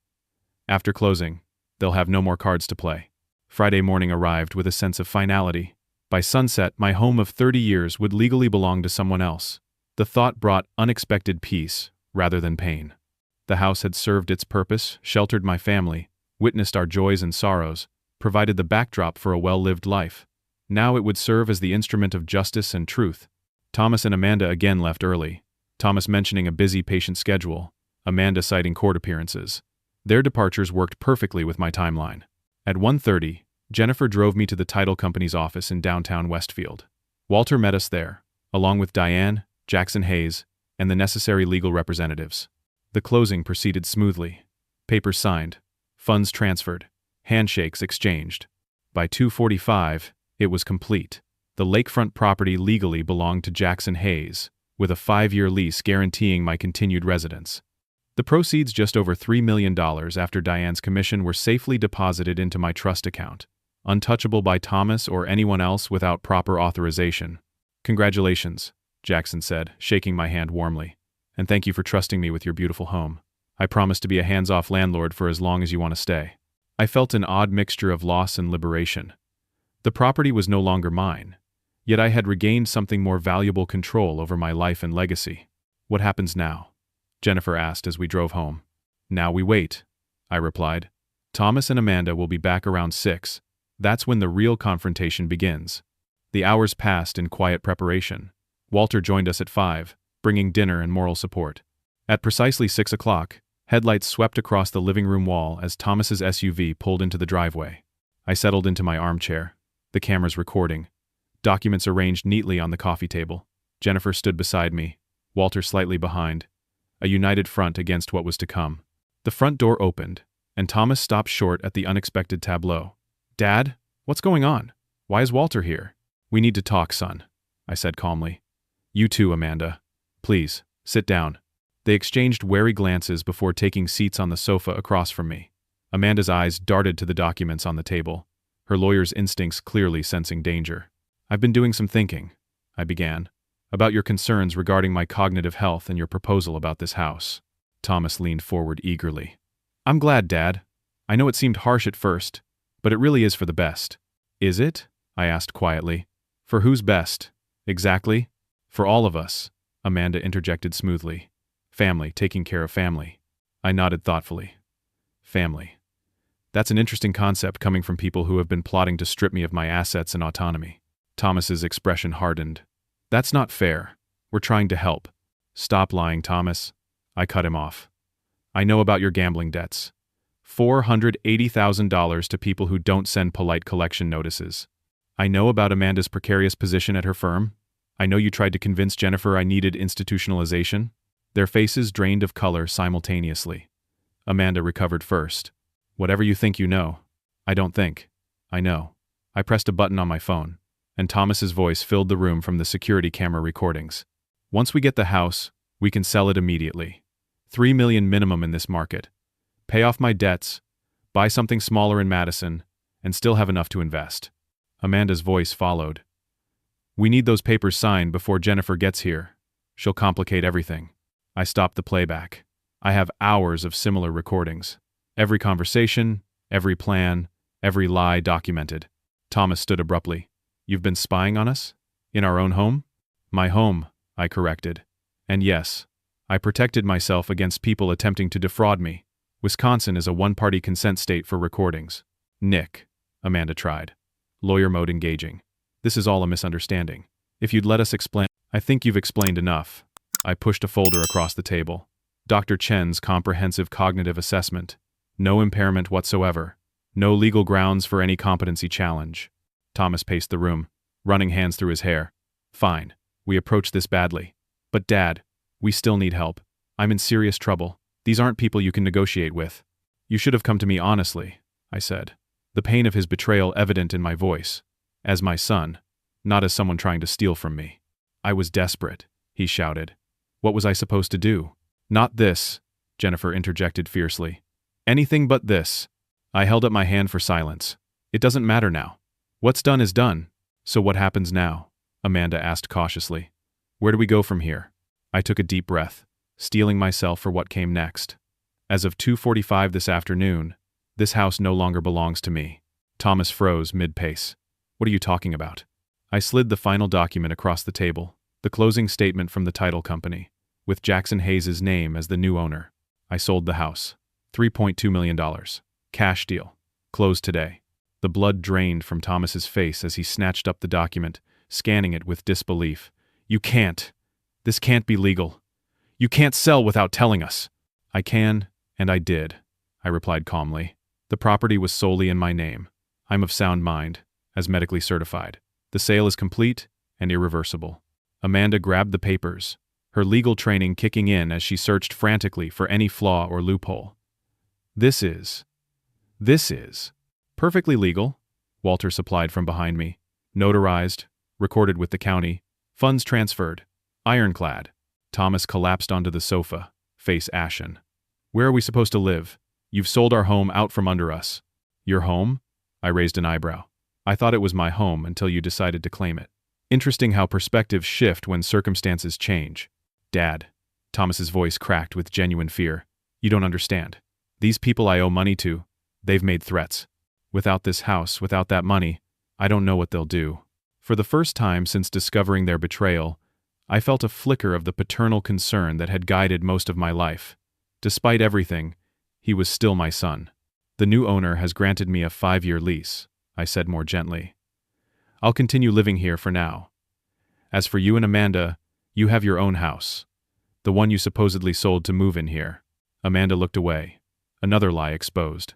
After closing, they'll have no more cards to play. Friday morning arrived with a sense of finality. By sunset, my home of 30 years would legally belong to someone else. The thought brought unexpected peace, rather than pain. The house had served its purpose, sheltered my family, witnessed our joys and sorrows, provided the backdrop for a well-lived life. Now it would serve as the instrument of justice and truth. Thomas and Amanda again left early, Thomas mentioning a busy patient schedule, Amanda citing court appearances. Their departures worked perfectly with my timeline. At 1:30, Jennifer drove me to the title company's office in downtown Westfield. Walter met us there, along with Diane, Jackson Hayes, and the necessary legal representatives. The closing proceeded smoothly. Papers signed, funds transferred, handshakes exchanged. By 2:45, it was complete. The lakefront property legally belonged to Jackson Hayes, with a 5-year lease guaranteeing my continued residence. The proceeds, just over $3 million after Diane's commission, were safely deposited into my trust account, untouchable by Thomas or anyone else without proper authorization. Congratulations, Jackson said, shaking my hand warmly. And thank you for trusting me with your beautiful home. I promise to be a hands-off landlord for as long as you want to stay. I felt an odd mixture of loss and liberation. The property was no longer mine, yet I had regained something more valuable: control over my life and legacy. What happens now? Jennifer asked as we drove home. Now we wait, I replied. Thomas and Amanda will be back around 6. That's when the real confrontation begins. The hours passed in quiet preparation. Walter joined us at 5, bringing dinner and moral support. At precisely 6 o'clock, headlights swept across the living room wall as Thomas's SUV pulled into the driveway. I settled into my armchair, the cameras recording, documents arranged neatly on the coffee table. Jennifer stood beside me, Walter slightly behind, a united front against what was to come. The front door opened, and Thomas stopped short at the unexpected tableau. Dad, what's going on? Why is Walter here? We need to talk, son, I said calmly. You too, Amanda. Please, sit down. They exchanged wary glances before taking seats on the sofa across from me. Amanda's eyes darted to the documents on the table, her lawyer's instincts clearly sensing danger. I've been doing some thinking, I began, about your concerns regarding my cognitive health and your proposal about this house. Thomas leaned forward eagerly. I'm glad, Dad. I know it seemed harsh at first, but it really is for the best. Is it? I asked quietly. For whose best? Exactly? For all of us, Amanda interjected smoothly. Family, taking care of family. I nodded thoughtfully. Family. That's an interesting concept coming from people who have been plotting to strip me of my assets and autonomy. Thomas's expression hardened. That's not fair. We're trying to help. Stop lying, Thomas. I cut him off. I know about your gambling debts. $480,000 to people who don't send polite collection notices. I know about Amanda's precarious position at her firm. I know you tried to convince Jennifer I needed institutionalization. Their faces drained of color simultaneously. Amanda recovered first. Whatever you think you know. I don't think. I know. I pressed a button on my phone. and Thomas's voice filled the room from the security camera recordings. "Once we get the house, we can sell it immediately. 3 million minimum in this market. Pay off my debts, buy something smaller in Madison, and still have enough to invest." Amanda's voice followed. "We need those papers signed before Jennifer gets here. She'll complicate everything." I stopped the playback. I have hours of similar recordings. Every conversation, every plan, every lie documented. Thomas stood abruptly. "You've been spying on us? In our own home?" "My home," I corrected. "And yes, I protected myself against people attempting to defraud me. Wisconsin is a one-party consent state for recordings." "Nick," Amanda tried. Lawyer mode engaging. "This is all a misunderstanding. If you'd let us explain—" "I think you've explained enough." I pushed a folder across the table. Dr. Chen's comprehensive cognitive assessment. No impairment whatsoever. No legal grounds for any competency challenge. Thomas paced the room, running hands through his hair. "Fine. We approached this badly. But Dad, we still need help. I'm in serious trouble. These aren't people you can negotiate with." "You should have come to me honestly," I said, the pain of his betrayal evident in my voice. "As my son, not as someone trying to steal from me." "I was desperate," he shouted. "What was I supposed to do?" "Not this," Jennifer interjected fiercely. "Anything but this." I held up my hand for silence. "It doesn't matter now. What's done is done." "So what happens now?" Amanda asked cautiously. "Where do we go from here?" I took a deep breath, steeling myself for what came next. "As of 2:45 this afternoon, this house no longer belongs to me." Thomas froze mid-pace. "What are you talking about?" I slid the final document across the table, the closing statement from the title company, with Jackson Hayes' name as the new owner. "I sold the house. $3.2 million. Cash deal. Closed today." The blood drained from Thomas's face as he snatched up the document, scanning it with disbelief. "You can't. This can't be legal. You can't sell without telling us." "I can, and I did," I replied calmly. "The property was solely in my name. I'm of sound mind, as medically certified. The sale is complete and irreversible." Amanda grabbed the papers, her legal training kicking in as she searched frantically for any flaw or loophole. This is perfectly legal," Walter supplied from behind me. "Notarized, recorded with the county, funds transferred, ironclad." Thomas collapsed onto the sofa, face ashen. "Where are we supposed to live? You've sold our home out from under us." "Your home?" I raised an eyebrow. "I thought it was my home until you decided to claim it." Interesting how perspectives shift when circumstances change. "Dad," Thomas's voice cracked with genuine fear. "You don't understand. These people I owe money to, they've made threats. Without this house, without that money, I don't know what they'll do." For the first time since discovering their betrayal, I felt a flicker of the paternal concern that had guided most of my life. Despite everything, he was still my son. "The new owner has granted me a 5-year lease," I said more gently. "I'll continue living here for now. As for you and Amanda, you have your own house. The one you supposedly sold to move in here." Amanda looked away. Another lie exposed.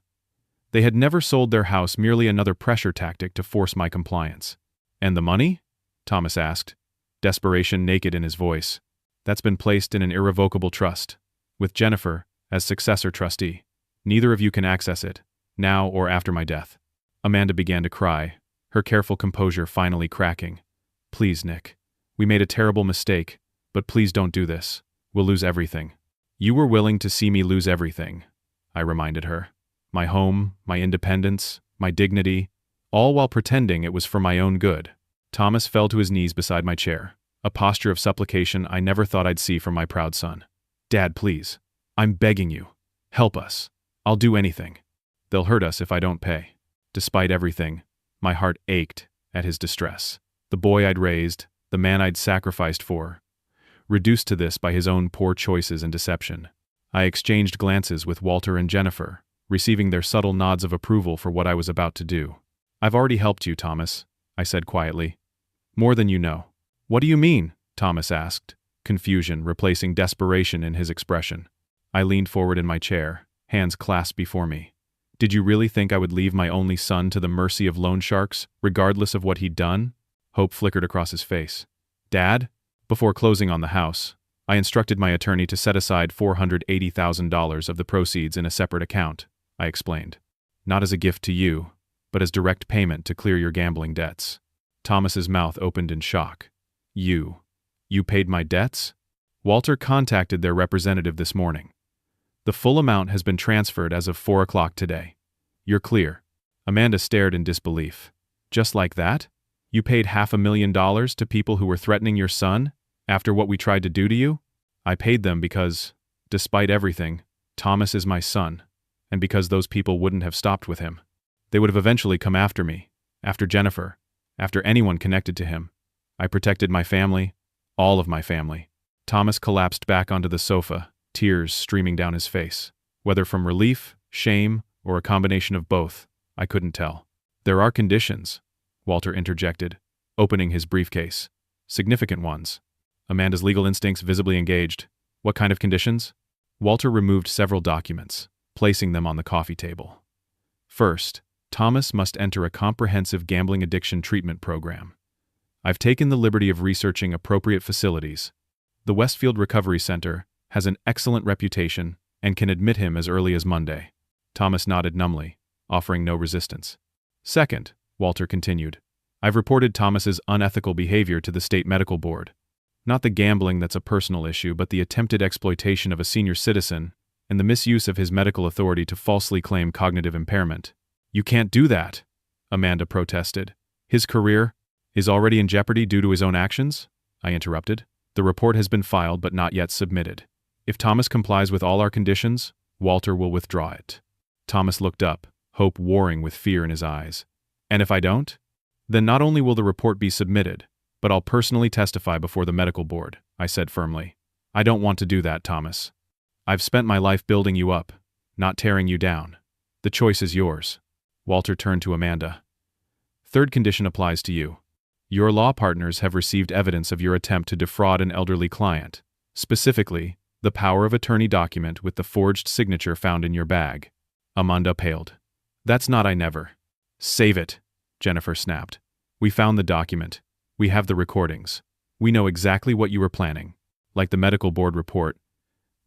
They had never sold their house, merely another pressure tactic to force my compliance. "And the money?" Thomas asked, desperation naked in his voice. "That's been placed in an irrevocable trust, with Jennifer as successor trustee. Neither of you can access it, now or after my death." Amanda began to cry, her careful composure finally cracking. "Please, Nick. We made a terrible mistake, but please don't do this. We'll lose everything." "You were willing to see me lose everything," I reminded her. "My home, my independence, my dignity, all while pretending it was for my own good." Thomas fell to his knees beside my chair, a posture of supplication I never thought I'd see from my proud son. "Dad, please. I'm begging you. Help us. I'll do anything. They'll hurt us if I don't pay." Despite everything, my heart ached at his distress. The boy I'd raised, the man I'd sacrificed for, reduced to this by his own poor choices and deception. I exchanged glances with Walter and Jennifer, receiving their subtle nods of approval for what I was about to do. "I've already helped you, Thomas," I said quietly. "More than you know." "What do you mean?" Thomas asked, confusion replacing desperation in his expression. I leaned forward in my chair, hands clasped before me. "Did you really think I would leave my only son to the mercy of loan sharks, regardless of what he'd done?" Hope flickered across his face. "Dad?" Before closing on the house, I instructed my attorney to set aside $480,000 of the proceeds in a separate account, I explained. "Not as a gift to you, but as direct payment to clear your gambling debts." Thomas's mouth opened in shock. You paid my debts? Walter contacted their representative this morning. The full amount has been transferred as of 4 o'clock today. You're clear. Amanda stared in disbelief. Just like that? You paid $500,000 to people who were threatening your son after what we tried to do to you? I paid them because, despite everything, Thomas is my son, and because those people wouldn't have stopped with him. They would have eventually come after me, after Jennifer, after anyone connected to him. I protected my family, all of my family. Thomas collapsed back onto the sofa, tears streaming down his face. Whether from relief, shame, or a combination of both, I couldn't tell. There are conditions, Walter interjected, opening his briefcase. Significant ones. Amanda's legal instincts visibly engaged. What kind of conditions? Walter removed several documents, placing them on the coffee table. First, Thomas must enter a comprehensive gambling addiction treatment program. I've taken the liberty of researching appropriate facilities. The Westfield Recovery Center has an excellent reputation and can admit him as early as Monday. Thomas nodded numbly, offering no resistance. Second, Walter continued, I've reported Thomas's unethical behavior to the state medical board. Not the gambling that's a personal issue, but the attempted exploitation of a senior citizen and the misuse of his medical authority to falsely claim cognitive impairment. You can't do that, Amanda protested. His career is already in jeopardy due to his own actions? I interrupted. The report has been filed but not yet submitted. If Thomas complies with all our conditions, Walter will withdraw it. Thomas looked up, hope warring with fear in his eyes. And if I don't? Then not only will the report be submitted, but I'll personally testify before the medical board, I said firmly. I don't want to do that, Thomas. I've spent my life building you up, not tearing you down. The choice is yours. Walter turned to Amanda. Third condition applies to you. Your law partners have received evidence of your attempt to defraud an elderly client, specifically, the power of attorney document with the forged signature found in your bag. Amanda paled. That's not I never. Save it, Jennifer snapped. We found the document. We have the recordings. We know exactly what you were planning. Like the medical board report,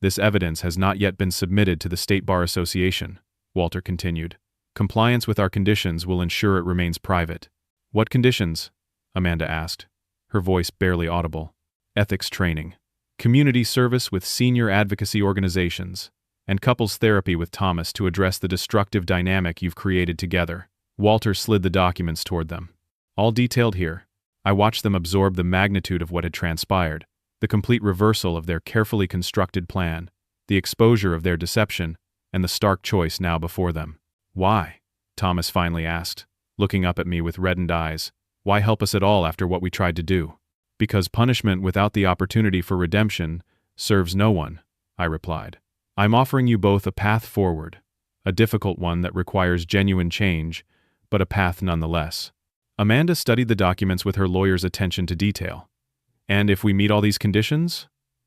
this evidence has not yet been submitted to the State Bar Association, Walter continued. Compliance with our conditions will ensure it remains private. What conditions? Amanda asked, her voice barely audible. Ethics training, community service with senior advocacy organizations, and couples therapy with Thomas to address the destructive dynamic you've created together. Walter slid the documents toward them. All detailed here. I watched them absorb the magnitude of what had transpired, the complete reversal of their carefully constructed plan, the exposure of their deception, and the stark choice now before them. Why? Thomas finally asked, looking up at me with reddened eyes. Why help us at all after what we tried to do? Because punishment without the opportunity for redemption serves no one, I replied. I'm offering you both a path forward, a difficult one that requires genuine change, but a path nonetheless. Amanda studied the documents with her lawyer's attention to detail. And if we meet all these conditions?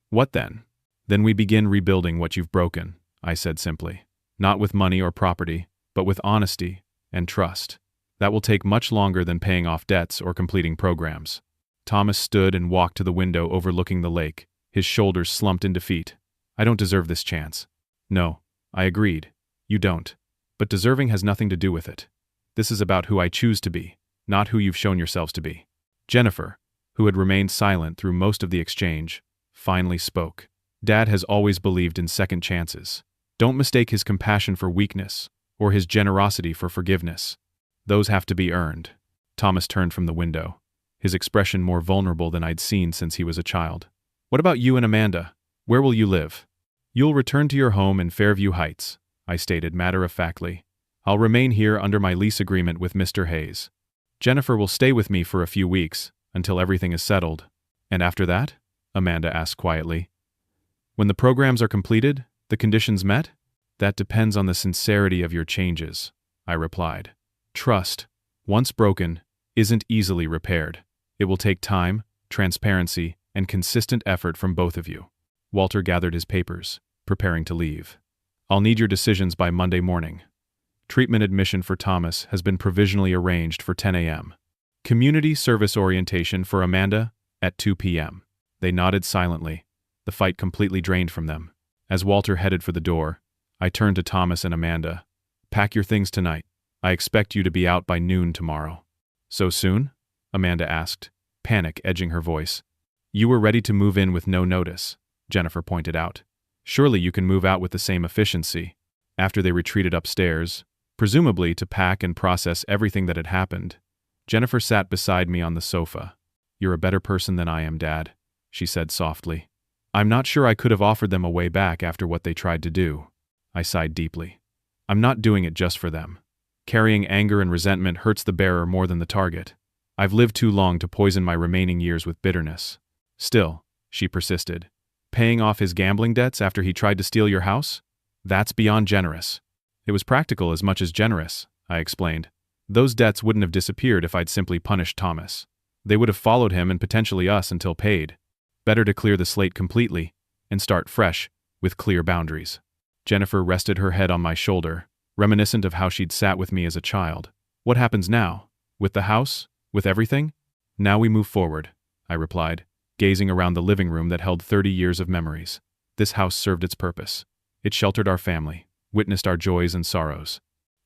What then? Then we begin rebuilding what you've broken, I said simply. Not with money or property, but with honesty and trust. That will take much longer than paying off debts or completing programs. Thomas stood and walked to the window overlooking the lake, his shoulders slumped in defeat. I don't deserve this chance. No, I agreed. You don't. But deserving has nothing to do with it. This is about who I choose to be, not who you've shown yourselves to be. Jennifer, who had remained silent through most of the exchange, finally spoke. Dad has always believed in second chances. Don't mistake his compassion for weakness, or his generosity for forgiveness. Those have to be earned. Thomas turned from the window, his expression more vulnerable than I'd seen since he was a child. What about you and Amanda? Where will you live? You'll return to your home in Fairview Heights, I stated matter-of-factly. I'll remain here under my lease agreement with Mr. Hayes. Jennifer will stay with me for a few weeks, until everything is settled. And after that? Amanda asked quietly. When the programs are completed, the conditions met? That depends on the sincerity of your changes, I replied. Trust, once broken, isn't easily repaired. It will take time, transparency, and consistent effort from both of you. Walter gathered his papers, preparing to leave. I'll need your decisions by Monday morning. Treatment admission for Thomas has been provisionally arranged for 10 a.m. Community service orientation for Amanda at 2 p.m. They nodded silently, the fight completely drained from them. As Walter headed for the door, I turned to Thomas and Amanda. Pack your things tonight. I expect you to be out by noon tomorrow. So soon? Amanda asked, panic edging her voice. You were ready to move in with no notice, Jennifer pointed out. Surely you can move out with the same efficiency. After they retreated upstairs, presumably to pack and process everything that had happened, Jennifer sat beside me on the sofa. You're a better person than I am, Dad, she said softly. I'm not sure I could have offered them a way back after what they tried to do. I sighed deeply. I'm not doing it just for them. Carrying anger and resentment hurts the bearer more than the target. I've lived too long to poison my remaining years with bitterness. Still, she persisted, paying off his gambling debts after he tried to steal your house? That's beyond generous. It was practical as much as generous, I explained. Those debts wouldn't have disappeared if I'd simply punished Thomas. They would have followed him and potentially us until paid. Better to clear the slate completely and start fresh with clear boundaries. Jennifer rested her head on my shoulder, reminiscent of how she'd sat with me as a child. What happens now? With the house? With everything? Now we move forward, I replied, gazing around the living room that held 30 years of memories. This house served its purpose. It sheltered our family, witnessed our joys and sorrows.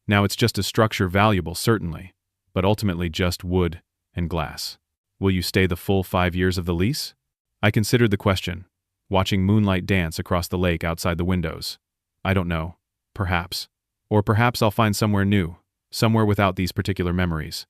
Now it's just a structure valuable, certainly, but ultimately just wood and glass. Will you stay the full 5 years of the lease? I considered the question, watching moonlight dance across the lake outside the windows. I don't know. Perhaps. Or perhaps I'll find somewhere new, somewhere without these particular memories.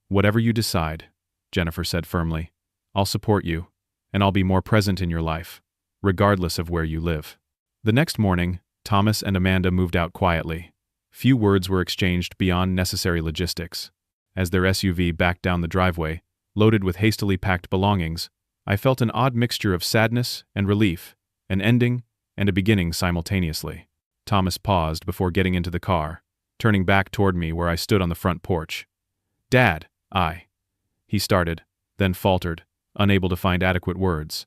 Whatever you decide, Jennifer said firmly, I'll support you, and I'll be more present in your life, regardless of where you live. The next morning, Thomas and Amanda moved out quietly. Few words were exchanged beyond necessary logistics. As their SUV backed down the driveway, loaded with hastily packed belongings, I felt an odd mixture of sadness and relief, an ending and a beginning simultaneously. Thomas paused before getting into the car, turning back toward me where I stood on the front porch. Dad, he started, then faltered, unable to find adequate words.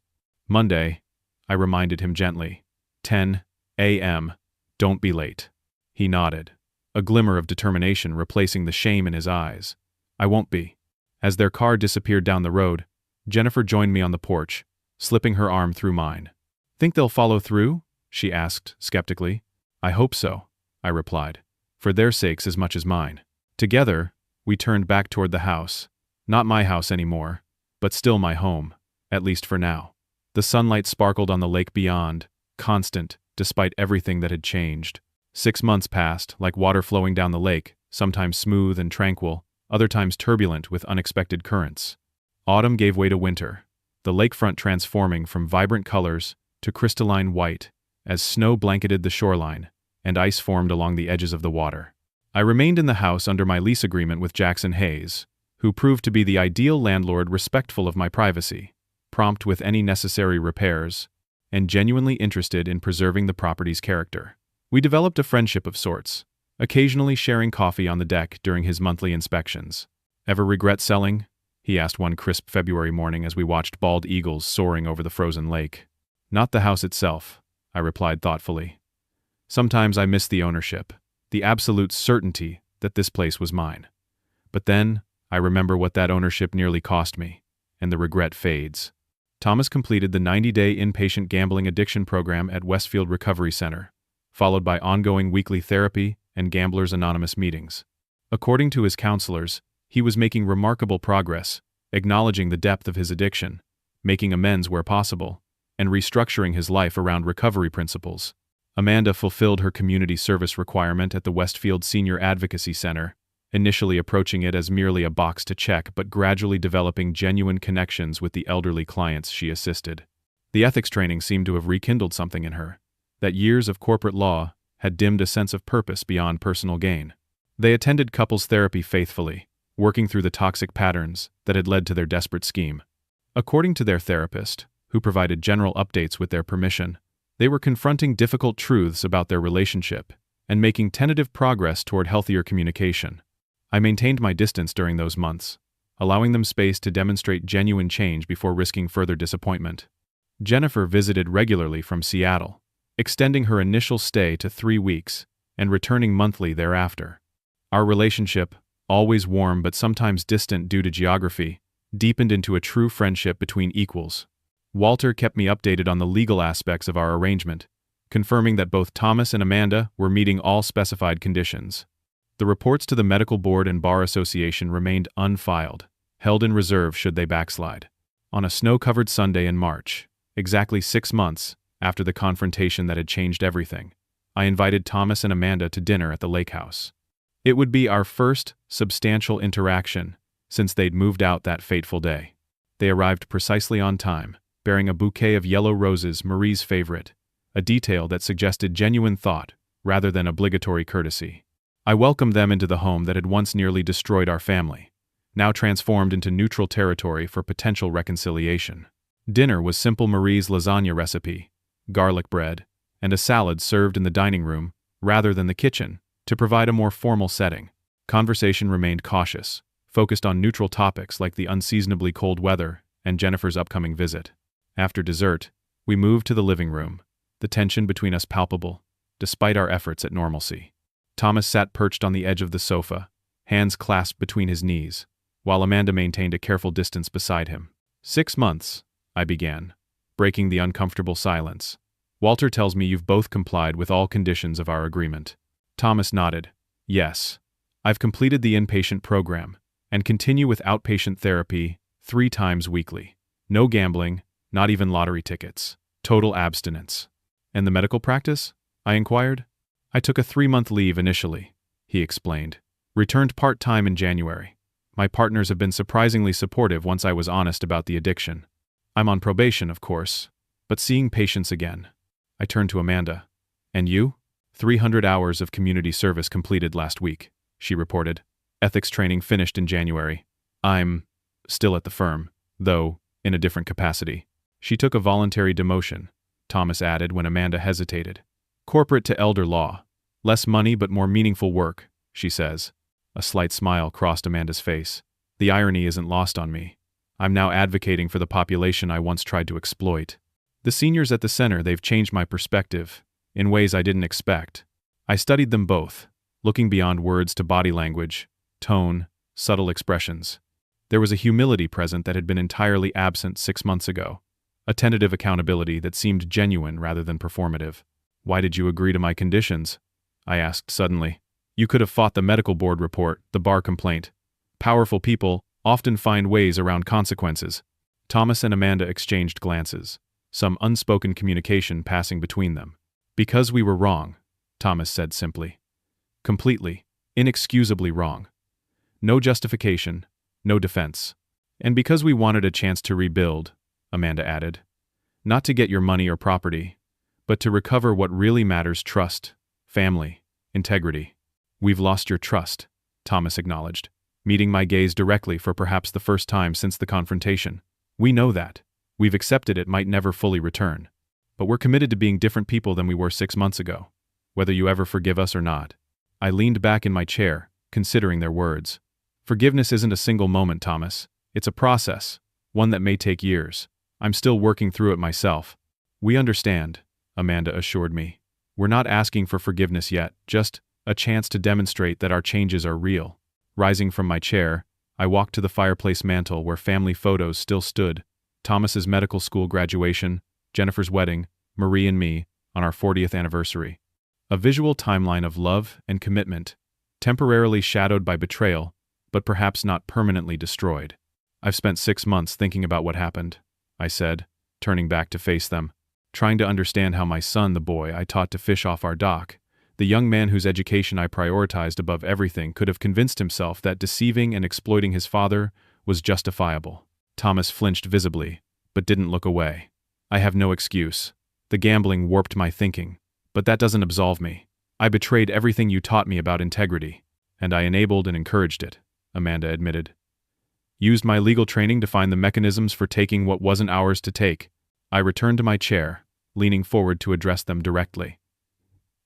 Monday, I reminded him gently. 10 a.m., don't be late. He nodded, a glimmer of determination replacing the shame in his eyes. I won't be. As their car disappeared down the road, Jennifer joined me on the porch, slipping her arm through mine. Think they'll follow through? She asked, skeptically. I hope so, I replied, for their sakes as much as mine. Together, we turned back toward the house. Not my house anymore, but still my home, at least for now. The sunlight sparkled on the lake beyond, constant, despite everything that had changed. 6 months passed, like water flowing down the lake, sometimes smooth and tranquil, other times turbulent with unexpected currents. Autumn gave way to winter, the lakefront transforming from vibrant colors to crystalline white as snow blanketed the shoreline and ice formed along the edges of the water. I remained in the house under my lease agreement with Jackson Hayes, who proved to be the ideal landlord respectful of my privacy, prompt with any necessary repairs, and genuinely interested in preserving the property's character. We developed a friendship of sorts, occasionally sharing coffee on the deck during his monthly inspections. Ever regret selling? He asked one crisp February morning as we watched bald eagles soaring over the frozen lake. Not the house itself, I replied thoughtfully. Sometimes I miss the ownership, the absolute certainty that this place was mine. But then, I remember what that ownership nearly cost me, and the regret fades. Thomas completed the 90-day inpatient gambling addiction program at Westfield Recovery Center, followed by ongoing weekly therapy and Gamblers Anonymous meetings. According to his counselors, he was making remarkable progress, acknowledging the depth of his addiction, making amends where possible, and restructuring his life around recovery principles. Amanda fulfilled her community service requirement at the Westfield Senior Advocacy Center, initially approaching it as merely a box to check but gradually developing genuine connections with the elderly clients she assisted. The ethics training seemed to have rekindled something in her, that years of corporate law had dimmed a sense of purpose beyond personal gain. They attended couples therapy faithfully, working through the toxic patterns that had led to their desperate scheme. According to their therapist, who provided general updates with their permission, they were confronting difficult truths about their relationship and making tentative progress toward healthier communication. I maintained my distance during those months, allowing them space to demonstrate genuine change before risking further disappointment. Jennifer visited regularly from Seattle, extending her initial stay to 3 weeks and returning monthly thereafter. Our relationship, always warm but sometimes distant due to geography, deepened into a true friendship between equals. Walter kept me updated on the legal aspects of our arrangement, confirming that both Thomas and Amanda were meeting all specified conditions. The reports to the Medical Board and Bar Association remained unfiled, held in reserve should they backslide. On a snow-covered Sunday in March, exactly 6 months after the confrontation that had changed everything, I invited Thomas and Amanda to dinner at the lake house. It would be our first substantial interaction since they'd moved out that fateful day. They arrived precisely on time, bearing a bouquet of yellow roses, Marie's favorite, a detail that suggested genuine thought rather than obligatory courtesy. I welcomed them into the home that had once nearly destroyed our family, now transformed into neutral territory for potential reconciliation. Dinner was simple Marie's lasagna recipe, garlic bread, and a salad served in the dining room rather than the kitchen to provide a more formal setting. Conversation remained cautious, focused on neutral topics like the unseasonably cold weather and Jennifer's upcoming visit. After dessert, we moved to the living room, the tension between us palpable, despite our efforts at normalcy. Thomas sat perched on the edge of the sofa, hands clasped between his knees, while Amanda maintained a careful distance beside him. 6 months, I began, breaking the uncomfortable silence. Walter tells me you've both complied with all conditions of our agreement. Thomas nodded. Yes. I've completed the inpatient program, and continue with outpatient therapy 3 times weekly. No gambling, not even lottery tickets. Total abstinence. And the medical practice? I inquired. I took a 3-month leave initially, he explained. Returned part-time in January. My partners have been surprisingly supportive once I was honest about the addiction. I'm on probation, of course, but seeing patients again. I turned to Amanda. And you? 300 hours of community service completed last week, she reported. Ethics training finished in January. I'm still at the firm, though in a different capacity. She took a voluntary demotion, Thomas added when Amanda hesitated. Corporate to elder law. Less money but more meaningful work, she says. A slight smile crossed Amanda's face. The irony isn't lost on me. I'm now advocating for the population I once tried to exploit. The seniors at the center, they've changed my perspective, in ways I didn't expect. I studied them both, looking beyond words to body language, tone, subtle expressions. There was a humility present that had been entirely absent 6 months ago, a tentative accountability that seemed genuine rather than performative. Why did you agree to my conditions? I asked suddenly. You could have fought the medical board report, the bar complaint. Powerful people often find ways around consequences. Thomas and Amanda exchanged glances, some unspoken communication passing between them. Because we were wrong, Thomas said simply. Completely, inexcusably wrong. No justification, no defense. And because we wanted a chance to rebuild, Amanda added. Not to get your money or property, but to recover what really matters: trust, family, integrity. We've lost your trust, Thomas acknowledged, meeting my gaze directly for perhaps the first time since the confrontation. We know that. We've accepted it might never fully return. But we're committed to being different people than we were 6 months ago, whether you ever forgive us or not. I leaned back in my chair, considering their words. Forgiveness isn't a single moment, Thomas. It's a process, one that may take years. I'm still working through it myself. We understand, Amanda assured me. We're not asking for forgiveness yet, just a chance to demonstrate that our changes are real. Rising from my chair, I walked to the fireplace mantel where family photos still stood. Thomas's medical school graduation, Jennifer's wedding, Marie and me, on our 40th anniversary. A visual timeline of love and commitment, temporarily shadowed by betrayal, but perhaps not permanently destroyed. I've spent 6 months thinking about what happened, I said, turning back to face them, trying to understand how my son, the boy I taught to fish off our dock, the young man whose education I prioritized above everything, could have convinced himself that deceiving and exploiting his father was justifiable. Thomas flinched visibly, but didn't look away. I have no excuse. The gambling warped my thinking, but that doesn't absolve me. I betrayed everything you taught me about integrity, and I enabled and encouraged it, Amanda admitted. Used my legal training to find the mechanisms for taking what wasn't ours to take. I returned to my chair, leaning forward to address them directly.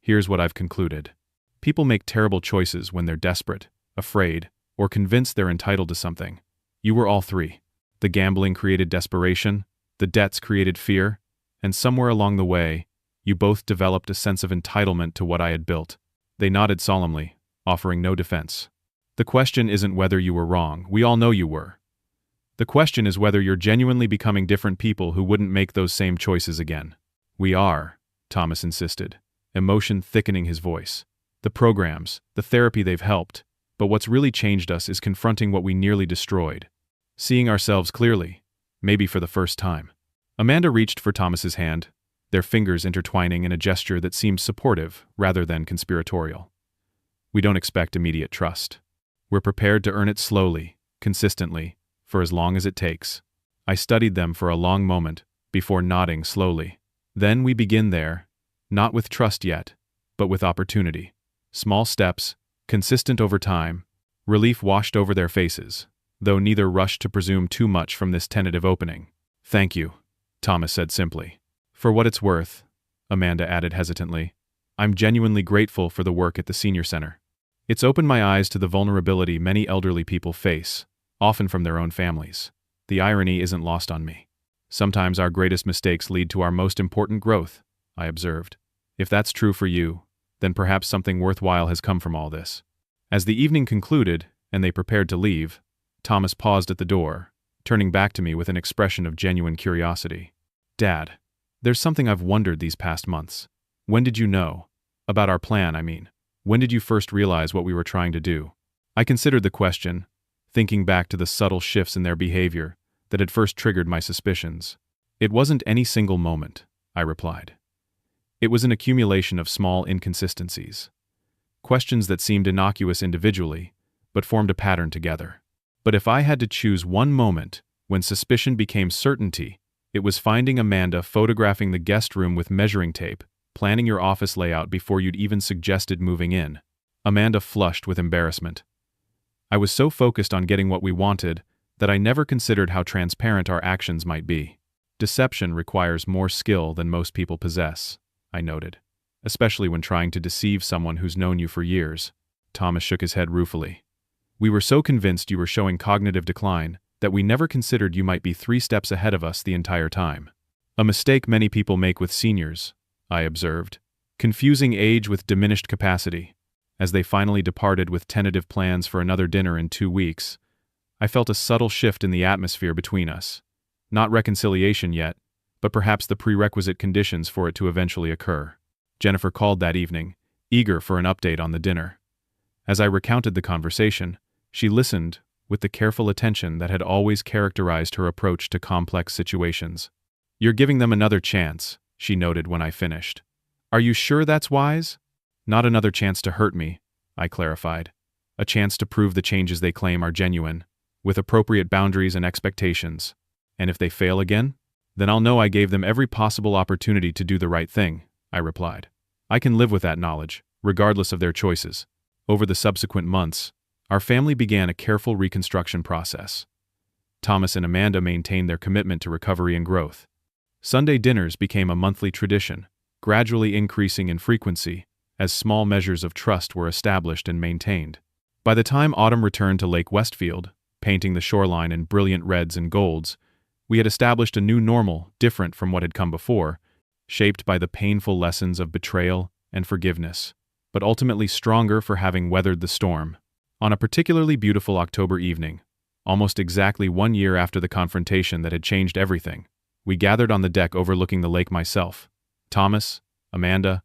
Here's what I've concluded. People make terrible choices when they're desperate, afraid, or convinced they're entitled to something. You were all three. The gambling created desperation, the debts created fear, and somewhere along the way, you both developed a sense of entitlement to what I had built. They nodded solemnly, offering no defense. The question isn't whether you were wrong. We all know you were. The question is whether you're genuinely becoming different people who wouldn't make those same choices again. We are, Thomas insisted, emotion thickening his voice. The programs, the therapy, they've helped, but what's really changed us is confronting what we nearly destroyed. seeing ourselves clearly, maybe for the first time. Amanda reached for Thomas's hand, their fingers intertwining in a gesture that seemed supportive rather than conspiratorial. We don't expect immediate trust. We're prepared to earn it slowly, consistently, for as long as it takes. I studied them for a long moment, before nodding slowly. Then we begin there, not with trust yet, but with opportunity. Small steps, consistent over time. Relief washed over their faces, though neither rushed to presume too much from this tentative opening. "Thank you," Thomas said simply. "For what it's worth," Amanda added hesitantly, "I'm genuinely grateful for the work at the senior center. It's opened my eyes to the vulnerability many elderly people face, often from their own families. The irony isn't lost on me. Sometimes our greatest mistakes lead to our most important growth," I observed. "If that's true for you, then perhaps something worthwhile has come from all this." As the evening concluded, and they prepared to leave, Thomas paused at the door, turning back to me with an expression of genuine curiosity. "Dad, there's something I've wondered these past months. When did you know? About our plan, I mean. When did you first realize what we were trying to do?" I considered the question, thinking back to the subtle shifts in their behavior that had first triggered my suspicions. "It wasn't any single moment," I replied. "It was an accumulation of small inconsistencies. Questions that seemed innocuous individually, but formed a pattern together. But if I had to choose one moment when suspicion became certainty, it was finding Amanda photographing the guest room with measuring tape, planning your office layout before you'd even suggested moving in." Amanda flushed with embarrassment. "I was so focused on getting what we wanted that I never considered how transparent our actions might be. Deception requires more skill than most people possess," I noted, "especially when trying to deceive someone who's known you for years." Thomas shook his head ruefully. "We were so convinced you were showing cognitive decline that we never considered you might be 3 steps ahead of us the entire time. A mistake many people make with seniors," I observed, "confusing age with diminished capacity." As they finally departed with tentative plans for another dinner in 2 weeks, I felt a subtle shift in the atmosphere between us. Not reconciliation yet, but perhaps the prerequisite conditions for it to eventually occur. Jennifer called that evening, eager for an update on the dinner. As I recounted the conversation, she listened with the careful attention that had always characterized her approach to complex situations. "You're giving them another chance," she noted when I finished. "Are you sure that's wise?" "Not another chance to hurt me," I clarified. "A chance to prove the changes they claim are genuine, with appropriate boundaries and expectations. And if they fail again, then I'll know I gave them every possible opportunity to do the right thing," I replied. "I can live with that knowledge, regardless of their choices." Over the subsequent months, our family began a careful reconstruction process. Thomas and Amanda maintained their commitment to recovery and growth. Sunday dinners became a monthly tradition, gradually increasing in frequency as small measures of trust were established and maintained. By the time autumn returned to Lake Westfield, painting the shoreline in brilliant reds and golds, we had established a new normal different from what had come before, shaped by the painful lessons of betrayal and forgiveness, but ultimately stronger for having weathered the storm. On a particularly beautiful October evening, almost exactly 1 year after the confrontation that had changed everything, we gathered on the deck overlooking the lake myself, Thomas, Amanda,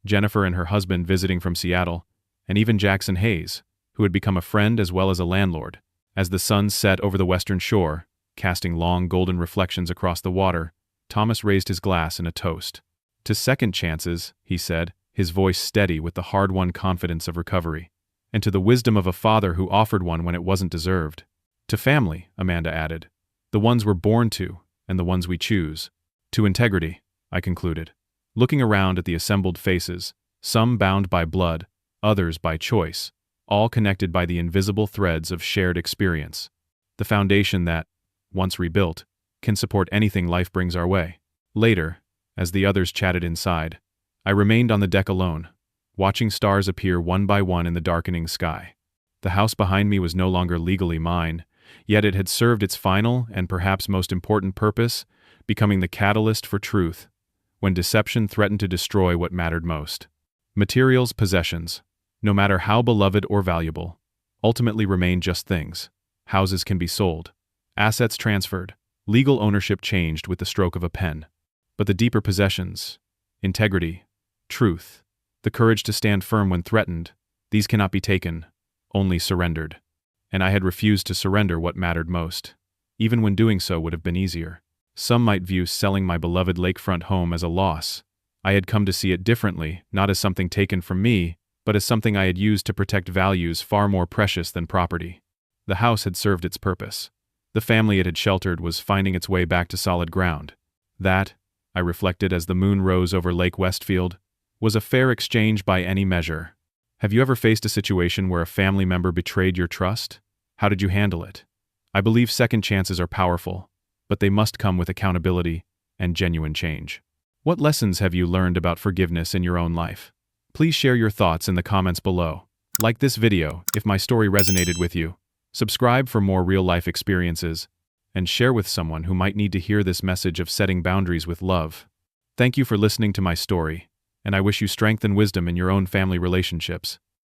Jennifer and her husband visiting from Seattle, and even Jackson Hayes, who had become a friend as well as a landlord. As the sun set over the western shore, casting long golden reflections across the water, Thomas raised his glass in a toast. "To second chances," he said, his voice steady with the hard-won confidence of recovery, "and to the wisdom of a father who offered one when it wasn't deserved. To family," Amanda added, "the ones we're born to, and the ones we choose. To integrity," I concluded, looking around at the assembled faces, some bound by blood, others by choice, all connected by the invisible threads of shared experience. The foundation that, once rebuilt, can support anything life brings our way. Later, as the others chatted inside, I remained on the deck alone, watching stars appear one by one in the darkening sky. The house behind me was no longer legally mine, yet it had served its final and perhaps most important purpose, becoming the catalyst for truth, when deception threatened to destroy what mattered most. Materials, possessions, no matter how beloved or valuable, ultimately remain just things. Houses can be sold, assets transferred, legal ownership changed with the stroke of a pen. But the deeper possessions, integrity, truth, the courage to stand firm when threatened, these cannot be taken, only surrendered. And I had refused to surrender what mattered most. even when doing so would have been easier. Some might view selling my beloved lakefront home as a loss. I had come to see it differently, not as something taken from me, but as something I had used to protect values far more precious than property. The house had served its purpose. The family it had sheltered was finding its way back to solid ground. That, I reflected as the moon rose over Lake Westfield, was a fair exchange by any measure. Have you ever faced a situation where a family member betrayed your trust? How did you handle it? I believe second chances are powerful, but they must come with accountability and genuine change. What lessons have you learned about forgiveness in your own life? Please share your thoughts in the comments below. Like this video if my story resonated with you. Subscribe for more real-life experiences, and share with someone who might need to hear this message of setting boundaries with love. Thank you for listening to my story, and I wish you strength and wisdom in your own family relationships.